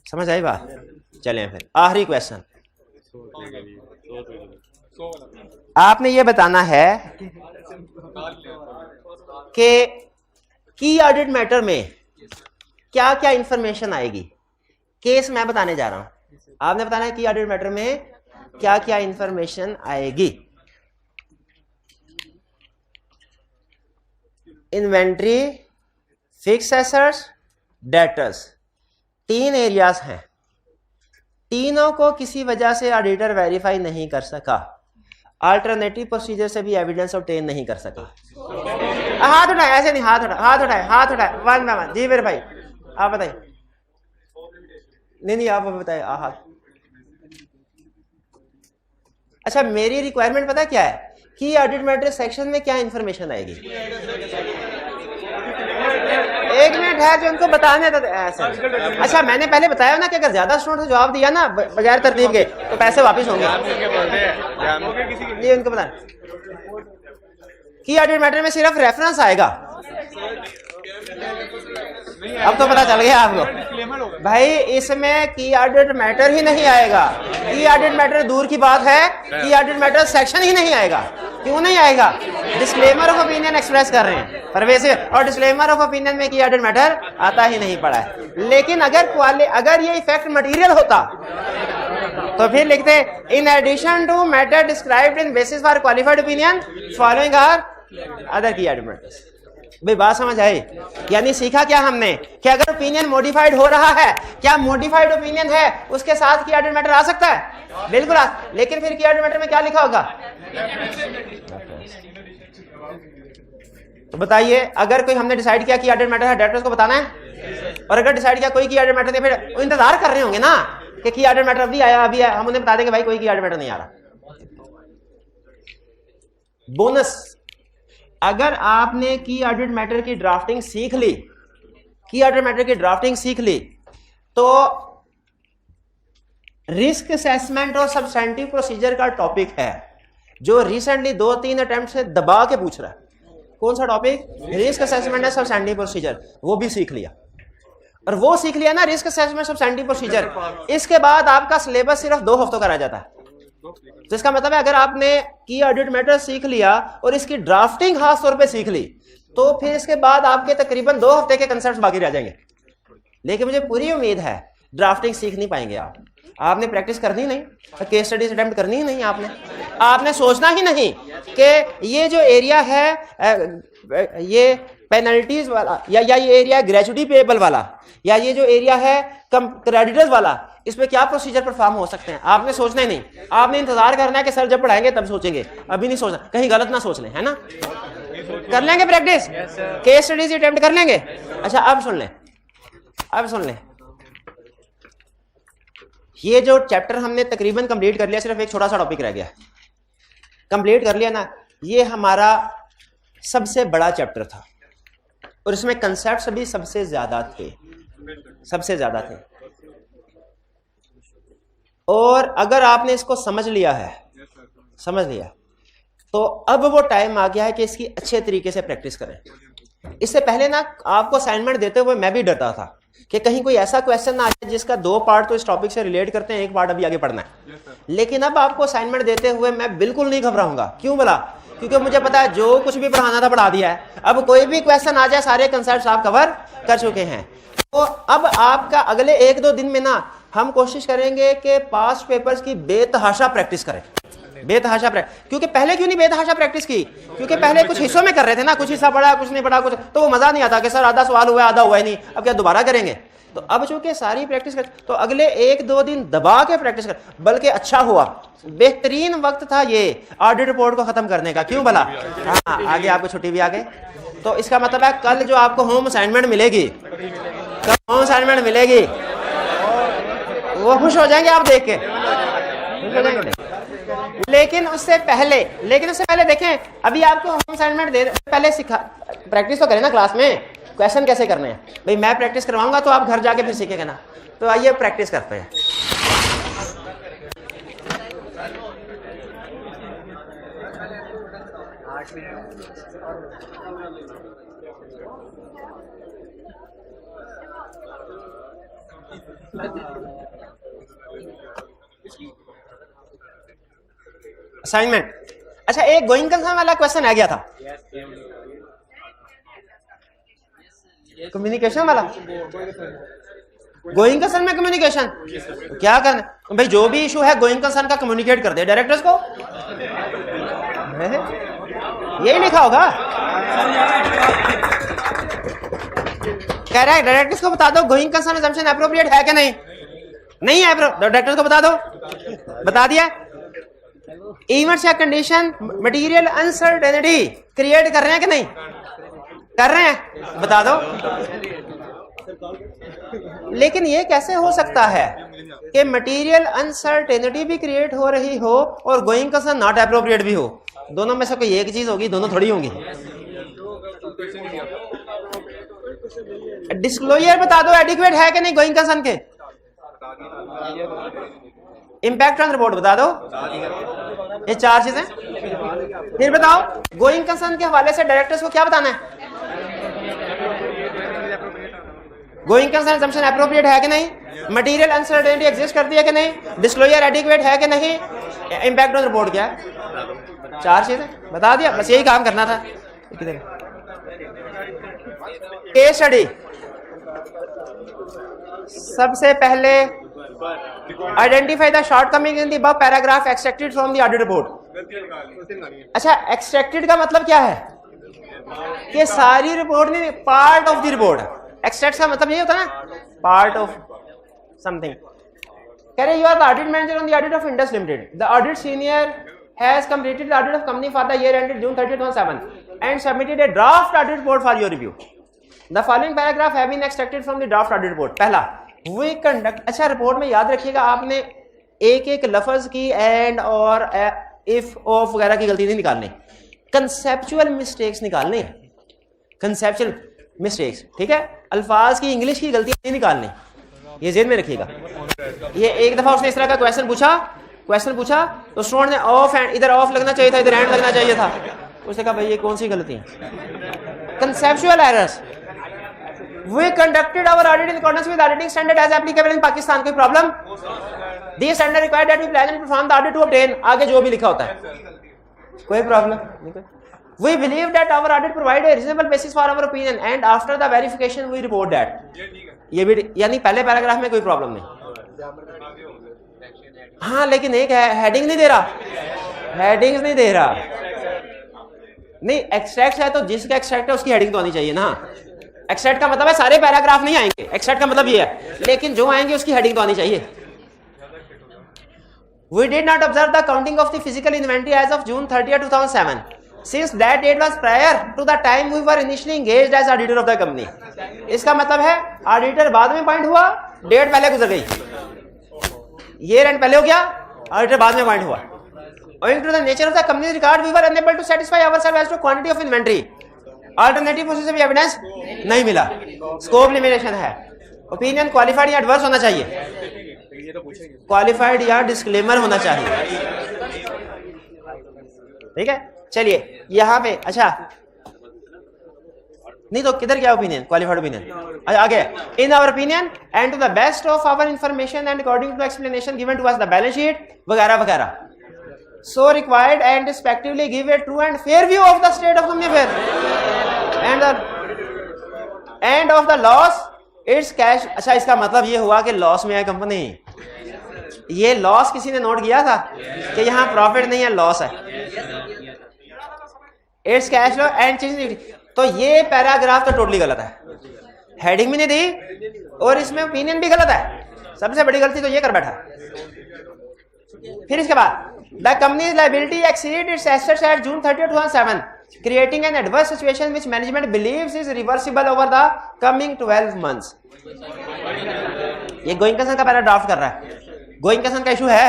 समझ आई बात? चलें फिर आखिरी क्वेश्चन। आपने ये बताना है कि की ऑडिट मैटर में क्या क्या इंफॉर्मेशन आएगी। केस मैं बताने जा रहा हूं, आपने बताना है की ऑडिट मैटर में क्या क्या इंफॉर्मेशन आएगी। इन्वेंट्री, फिक्स एसेट्स, डेटर्स, तीन एरियाज हैं। तीनों को किसी वजह से ऑडिटर वेरीफाई नहीं कर सका, अल्टरनेटिव प्रोसीजर से भी एविडेंस ऑब्टेन नहीं कर सका। हाथ उठाए, ऐसे नहीं, हाथ उठाए, हाथ उठाए, हाथ उठाए, वन बाय वन। जी मेरे भाई आप बताइए। नहीं आप बताइए हाथ। अच्छा, मेरी रिक्वायरमेंट पता क्या है कि ऑडिट मैटर सेक्शन में क्या इंफॉर्मेशन आएगी। एक मिनट है जो उनको बताने था ऐसा। अच्छा, मैंने पहले बताया ना कि अगर ज्यादा स्टूडेंट जवाब दिया ना बगैर तरतीब के तो पैसे वापस होंगे। ये उनको बताना कि ऑडिट मैटर में सिर्फ रेफरेंस आएगा। अब तो पता चल गया आपको भाई, इसमें की ऑडिट मैटर ही नहीं आएगा। की ऑडिट मैटर दूर की बात है, की ऑडिट मैटर सेक्शन ही नहीं आएगा। क्यों नहीं आएगा? डिस्क्लेमर ऑफ ओपिनियन एक्सप्रेस कर रहे हैं परवेसिव, और डिस्क्लेमर ऑफ ओपिनियन में की ऑडिट मैटर आता ही नहीं पड़ा है। लेकिन अगर ये इफेक्ट मटेरियल होता तो फिर लिखते in addition to matter described in basis for qualified opinion following are other key audit matters. भाई बात समझ आई? यानी सीखा क्या हमने कि अगर ओपिनियन मॉडिफाइड हो रहा है, क्या मॉडिफाइड ओपिनियन है उसके साथ की ऑडिट मैटर आ सकता है? बिल्कुल लेकिन फिर की ऑडिट मैटर में क्या लिखा होगा? तो बताइए, अगर कोई हमने डिसाइड किया कि ऑडिट मैटर है, डेटर्स को बताना है, और अगर डिसाइड किया कोई की ऑडिट मैटर नहीं, फिर इंतजार कर रहे होंगे ना कि की ऑडिट मैटर अभी आया, अभी आया, हम उन्हें बता देंगे भाई कोई की ऑडिट मैटर नहीं आ रहा। बोनस, अगर आपने की ऑडिट मैटर की ड्राफ्टिंग सीख ली, की ऑडिट मैटर की ड्राफ्टिंग सीख ली, तो रिस्क असेसमेंट और सब्सटेंटिव प्रोसीजर का टॉपिक है जो रिसेंटली 2-3 अटेम्प्ट से दबा के पूछ रहा है। कौन सा टॉपिक? रिस्क असेसमेंट और सब्सटेंटिव प्रोसीजर। वो भी सीख लिया। और वो सीख लिया ना risk assessment of scientific procedure, इसके बाद आपका सिलेबस सिर्फ 2 हफ्तों का रह जाता है। तो इसका मतलब है अगर आपने की ऑडिट मैटर सीख लिया और इसकी ड्राफ्टिंग खास तौर पे सीख ली, तो फिर इसके बाद आपके तकरीबन 2 हफ्ते के कंसेप्ट बाकी रह जाएंगे। लेकिन मुझे पूरी उम्मीद है ड्राफ्टिंग सीख नहीं पाएंगे आप, आपने प्रैक्टिस करनी नहीं, केस स्टडीज अटेम्प्ट करनी ही नहीं, आपने सोचना ही नहीं कि ये जो एरिया है ये पेनल्टीज वाला या ये एरिया ग्रेजुटी पेएबल वाला या ये जो एरिया है क्रेडिटर्स वाला, इस पे क्या प्रोसीजर परफॉर्म हो सकते हैं, आपने सोचना ही नहीं। आपने इंतजार करना है कि सर जब पढ़ाएंगे तब सोचेंगे, अभी नहीं सोचना, कहीं गलत ना सोच लें, है ना। कर लेंगे प्रैक्टिस, केस स्टडीज अटेम्प्ट कर लेंगे। अच्छा अब सुन लें, अब सुन लें, ये जो चैप्टर हमने तकरीबन कंप्लीट कर लिया, सिर्फ एक छोटा सा टॉपिक रह गया, कंप्लीट कर लिया ना, ये हमारा सबसे बड़ा चैप्टर था और इसमें कंसेप्ट्स भी सबसे ज्यादा थे, सबसे ज्यादा थे। और अगर आपने इसको समझ लिया है, समझ लिया, तो अब वो टाइम आ गया है कि इसकी अच्छे तरीके से प्रैक्टिस करें। इससे पहले ना आपको असाइनमेंट देते हुए मैं भी डरता था कि कहीं कोई ऐसा क्वेश्चन ना आ जाए जिसका 2 पार्ट तो इस टॉपिक से रिलेट करते हैं, 1 पार्ट अभी आगे पढ़ना है। लेकिन अब आपको असाइनमेंट देते हुए मैं बिल्कुल नहीं घबराऊंगा। क्यों बोला? क्योंकि मुझे पता है जो कुछ भी पढ़ाना था पढ़ा दिया है। अब कोई भी क्वेश्चन आ जाए, सारे कंसेप्ट आप कवर कर चुके हैं। तो अब आपका अगले 1-2 दिन में ना हम कोशिश करेंगे कि पास्ट पेपर्स की बेतहाशा प्रैक्टिस करें, बेतहाशा प्रैक्टिस। क्योंकि पहले क्यों नहीं बेतहाशा प्रैक्टिस की? क्योंकि पहले कुछ हिस्सों में कर रहे थे ना, कुछ हिस्सा पढ़ा कुछ नहीं पढ़ा, कुछ तो वो मजा नहीं आता कि सर आधा सवाल हुआ आधा हुआ ही नहीं, अब क्या दोबारा करेंगे। तो अब चूंकि सारी प्रैक्टिस कर, तो अगले 1-2 दिन दबा के प्रैक्टिस कर, बल्कि अच्छा हुआ, बेहतरीन वक्त था ये ऑडिट रिपोर्ट को खत्म करने का। क्यों भला? हाँ, आगे आपको छुट्टी भी आ गई, तो इसका मतलब है कल जो आपको होम असाइनमेंट मिलेगी, कल होम असाइनमेंट मिलेगी, वो खुश हो जाएंगे आप देख के, खुश हो जाएंगे। लेकिन उससे पहले देखें, अभी आपको होम असाइनमेंट दे पहले सिखा, प्रैक्टिस तो करें ना क्लास में, क्वेश्चन कैसे करने हैं भाई। मैं प्रैक्टिस करवाऊंगा तो आप घर जाके फिर सीखेंगे ना। तो आइए प्रैक्टिस करते हैं। असाइनमेंट, अच्छा एक गोइंग कंसर्न वाला क्वेश्चन आ गया था, कम्युनिकेशन वाला। गोइंग कंसर्न में कम्युनिकेशन क्या करना भाई, जो भी इशू है गोइंग कंसर्न का कम्युनिकेट कर दे डायरेक्टर्स को, यही लिखा होगा। कह रहा है डायरेक्टर्स को बता दो गोइंग कंसर्न अजम्पशन एप्रोप्रिएट है कि नहीं, नहीं है, डायरेक्टर्स को बता दो, बता दिया। इवेंट्स या कंडीशन मटेरियल अनसर्टेनिटी क्रिएट कर रहे हैं कि नहीं कर रहे हैं, बता दो। लेकिन ये कैसे हो सकता है कि मटेरियल अनसर्टेनिटी भी क्रिएट हो रही हो और गोइंग कंसर्न नॉट एप्रोप्रिएट भी हो? दोनों में से कोई एक चीज होगी, दोनों थोड़ी होंगी। डिस्क्लोजर बता दो एडिक्वेट है कि नहीं गोइंग कंसर्न के। इंपैक्ट ऑन रिपोर्ट बता दो, ये 4 चीजें। फिर बताओ गोइंग कंसर्न के हवाले से डायरेक्टर्स को क्या बताना है, गोइंग कंसर्न असम्पशन एप्रोप्रिएट है कि नहीं, मटेरियल अनसर्टेनिटी एग्जिस्ट करती है कि नहीं, डिस्क्लोजर एडिक्वेट है कि नहीं, इंपैक्ट ऑन रिपोर्ट क्या है। 4 चीजें बता दिया, बस यही काम करना था। केस स्टडी, सबसे पहले identify the shortcoming in the above paragraph extracted from the audit report. अच्छा, एक्सट्रैक्टेड का मतलब क्या है कि सारी रिपोर्ट नहीं, part of the report. Extract का मतलब यही होता है ना, पार्ट ऑफ समथिंग। कह रहे you are the audit manager on the audit of Indus limited, the audit senior has completed the audit of company for the year ended June 30, 2007 एंड सबमिटेड a draft audit report for your review. The following paragraph have been extracted from the draft audit report. पहला, we conduct, अच्छा report में याद रखिएगा आपने एक लफ्ज की एंड और इफ ऑफ वगैरह की गलती नहीं निकालनी, कंसेप्चुअल मिस्टेक्स निकालने, कंसेप्चुअल मिस्टेक्स, ठीक है। अल्फाज की इंग्लिश की गलती नहीं निकालनी, ये जेहन में रखिएगा। ये एक दफा उसने इस तरह का क्वेश्चन पूछा तो स्टूडेंट ने ऑफ एंड, इधर ऑफ लगना चाहिए था, इधर एंड लगना चाहिए था। उसने कहा भाई ये कौन सी गलती है। Conceptual errors, We conducted our audit in accordance with auditing standard as applicable in Pakistan. कोई problem? These standard required that we plan and perform the audit to obtain. आगे जो भी लिखा होता है, कोई problem? We believe that our audit provide a reasonable basis for our opinion and after the verification we report that. ये भी यानी पहले पैराग्राफ में कोई प्रॉब्लम नहीं. हाँ लेकिन एक हेडिंग नहीं दे रहा, हेडिंग्स नहीं दे रहा. नहीं एक्सट्रैक्ट है तो जिसका एक्सट्रैक्ट है उसकी हेडिंग तो आनी चाहिए ना. एक्सट्रैक्ट का मतलब है सारे पैराग्राफ नहीं आएंगे, एक्सट्रैक्ट का मतलब ये है, लेकिन जो आएंगे उसकी हेडिंग तो आनी चाहिए. We did not observe the counting of the physical inventory as of June 30, 2007. Since that date was prior to the time we were initially engaged as auditor of the company. इसका मतलब है auditor बाद में appoint हुआ, date पहले गुजर गई, year and पहले हो गया, ऑडिटर बाद में अपॉइंट हुआ. Owing to the nature of the company's record, we were unable to satisfy ourselves as to quantity of inventory. Alternative sources of evidence नहीं मिला. Scope limitation है. Opinion qualified या adverse होना चाहिए. Qualified या disclaimer होना चाहिए. ठीक है, चलिए यहाँ पे. अच्छा नहीं तो किधर गया ओपिनियन? क्वालिफाइड ओपिनियन आगे. In our opinion and to the best of our information and according to the explanation given to us the balance sheet वगैरह वगैरह. So required and respectively give a true and fair view of the state of company affairs and of the loss its cash. अच्छा इसका मतलब ये हुआ कि loss में है कंपनी. ये लॉस किसी ने नोट किया था कि यहाँ प्रॉफिट नहीं है, लॉस है. It's cash flow and change. तो ये पैराग्राफ तो टोटली गलत है, हेडिंग भी नहीं दी और इसमें ओपिनियन भी गलत है. सबसे बड़ी गलती तो ये कर बैठा. फिर इसके बाद the company's liability exceeded its assets at June 30, 2007, creating an adverse situation which management believes is reversible over the coming 12 months. ये गोइंग कंसर्न का पहला ड्राफ्ट कर रहा है. गोइंग कंसर्न का इशू है,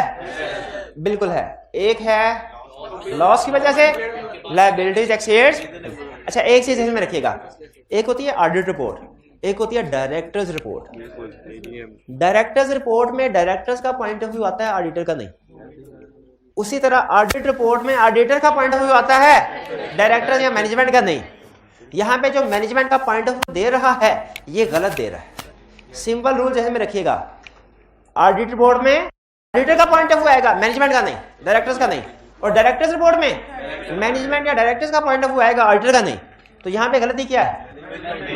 बिल्कुल है. एक है लॉस की वजह से, लायबिलिटीज एक्सीड्स. अच्छा एक चीज इसमें रखिएगा, एक होती है ऑडिट रिपोर्ट, एक होती है डायरेक्टर्स रिपोर्ट. डायरेक्टर्स रिपोर्ट में डायरेक्टर्स का पॉइंट ऑफ व्यू आता है, ऑडिटर का नहीं. उसी तरह ऑडिट रिपोर्ट में ऑडिटर का पॉइंट ऑफ व्यू आता है, डायरेक्टर या मैनेजमेंट का नहीं. यहां पे जो मैनेजमेंट का पॉइंट ऑफ व्यू दे रहा है ये गलत दे रहा है. सिंपल रूल जैसे में रखिएगा, ऑडिट रिपोर्ट में ऑडिटर का पॉइंट ऑफ व्यू आएगा, मैनेजमेंट का नहीं, डायरेक्टर्स का नहीं. और डायरेक्टर्स रिपोर्ट में मैनेजमेंट या डायरेक्टर्स का पॉइंट ऑफ व्यू आएगा, ऑडिटर का नहीं. तो यहां पे गलती क्या है?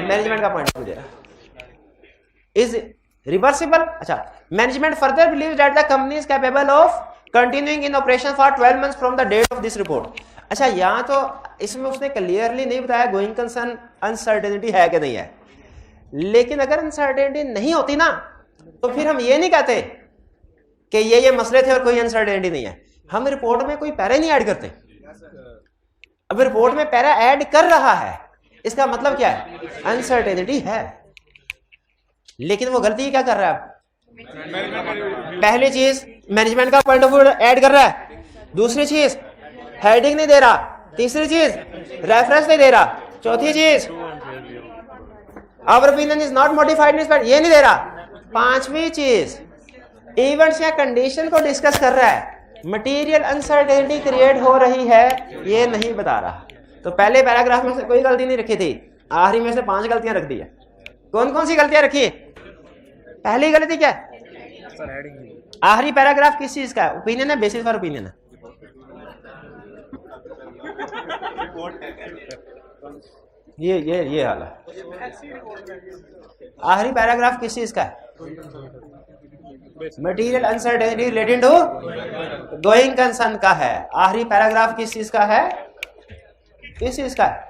मैनेजमेंट का पॉइंट ऑफ व्यू दे रहा है. Is reversible. अच्छा management further believes that the company is capable of continuing in operation for 12 months from the date of this report. अच्छा यहाँ तो इसमें उसने क्लियरली नहीं बताया गोइंग कंसर्न अनसर्टेनिटी है कि नहीं है. लेकिन अगर अनसर्टेनिटी नहीं होती ना तो फिर हम ये नहीं कहते कि ये मसले थे और कोई अनसर्टेनिटी नहीं है. हम रिपोर्ट में कोई पैरा नहीं ऐड करते. अब रिपोर्ट में पैरा ऐड कर रहा है इसका मतलब क्या है? अनसर्टेनिटी है. लेकिन वो गलती क्या कर रहा है? पहली चीज मैनेजमेंट का पॉइंट ऑफ व्यू ऐड कर रहा है, दूसरी चीज हेडिंग नहीं दे रहा, तीसरी चीज रेफरेंस नहीं दे रहा, चौथी चीज our opinion is not modified ये नहीं दे रहा, पांचवी चीज इवेंट्स या कंडीशन को डिस्कस कर रहा है, मटेरियल अनसर्टेनिटी क्रिएट हो रही है ये नहीं बता रहा. तो पहले पैराग्राफ में से कोई गलती नहीं रखी थी, आखिरी में से 5 गलतियां रख दी है. कौन कौन सी गलतियां रखी? पहली गलती क्या है? आखिरी पैराग्राफ किस चीज का है? ओपिनियन है, बेसिस फॉर ओपिनियन है. ये हाल है. आखिरी पैराग्राफ किस चीज का है? Material uncertainty related to going concern का है. आखिरी पैराग्राफ किस चीज का है? किस चीज का है?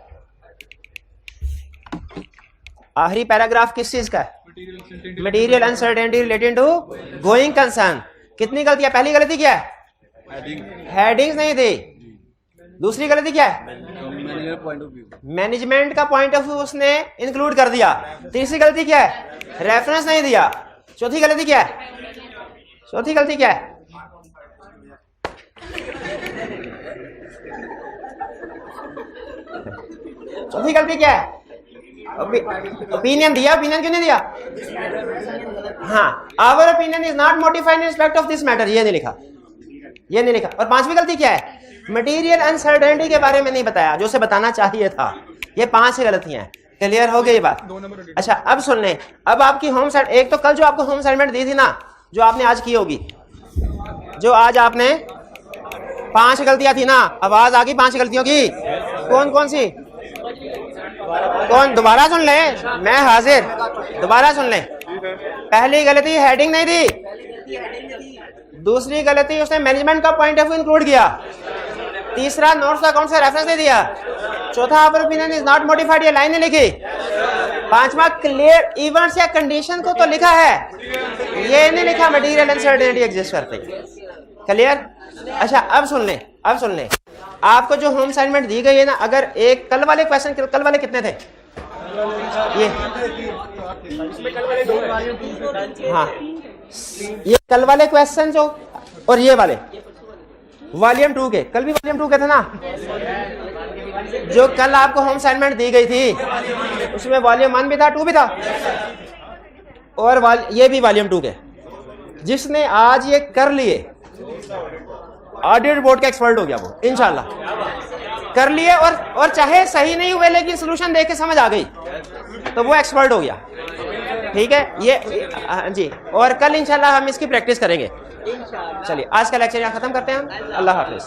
आखिरी पैराग्राफ किस चीज का है? Material uncertainty related to going concern. कितनी गलतियां? पहली गलती क्या है? हेडिंग्स नहीं थी. दूसरी गलती क्या है? मैनेजमेंट का पॉइंट ऑफ व्यू उसने इंक्लूड कर दिया. तीसरी गलती क्या है? रेफरेंस नहीं दिया. चौथी गलती क्या है? चौथी गलती क्या है? चौथी गलती क्या है? ओपिनियन दिया. ओपिनियन क्यों नहीं दिया? हाँ, our opinion is not modified in respect of this matter. ये नहीं लिखा, ये नहीं लिखा. और पांचवी गलती क्या है? मटेरियल अनसर्टेनिटी के बारे में नहीं बताया जो उसे बताना चाहिए था. ये 5 गलतियां हैं. क्लियर हो गई बात? अच्छा अब सुन लें, अब आपकी होम साइड, एक तो कल जो आपको होम असाइनमेंट दी थी ना, जो आपने आज की होगी, जो आज आपने 5 गलतियां थी ना, आवाज आ गई 5 गलतियों की, कौन कौन सी? कौन? दोबारा सुन ले, मैं हाजिर, दोबारा सुन ले। पहली गलती हेडिंग नहीं दी, दूसरी गलती उसने मैनेजमेंट का पॉइंट ऑफ व्यू इंक्लूड किया, तीसरा नोट्स अकाउंट से रेफरेंस नहीं दिया, चौथा our opinion is not modified, ये लाइन नहीं लिखी, पांचवा क्लियर इवेंट्स या कंडीशन को तो लिखा है, ये नहीं लिखा मटेरियल अनसर्टेनिटी एग्जिस्ट करते। क्लियर? अच्छा अब सुन ले, अब सुन ले, आपको जो होम असाइनमेंट दी गई है ना, अगर एक कल वाले क्वेश्चन, कल वाले कितने थे? ये हाँ, ये कल वाले क्वेश्चन जो, और ये वाले वॉल्यूम 2 के, कल भी वॉल्यूम 2 के थे ना, जो कल आपको होम असाइनमेंट दी गई थी उसमें वॉल्यूम 1 भी था, 2 भी था, और ये भी वॉल्यूम 2 के। जिसने आज ये कर लिए ऑडिट बोर्ड का एक्सपर्ट हो गया वो, इंशाल्लाह कर लिए, और चाहे सही नहीं हुए लेकिन सोल्यूशन देख के समझ आ गई तो वो एक्सपर्ट हो गया। ठीक है, ये जी, और कल इंशाल्लाह हम इसकी प्रैक्टिस करेंगे। चलिए आज का लेक्चर यहाँ खत्म करते हैं, अल्लाह हाफिज।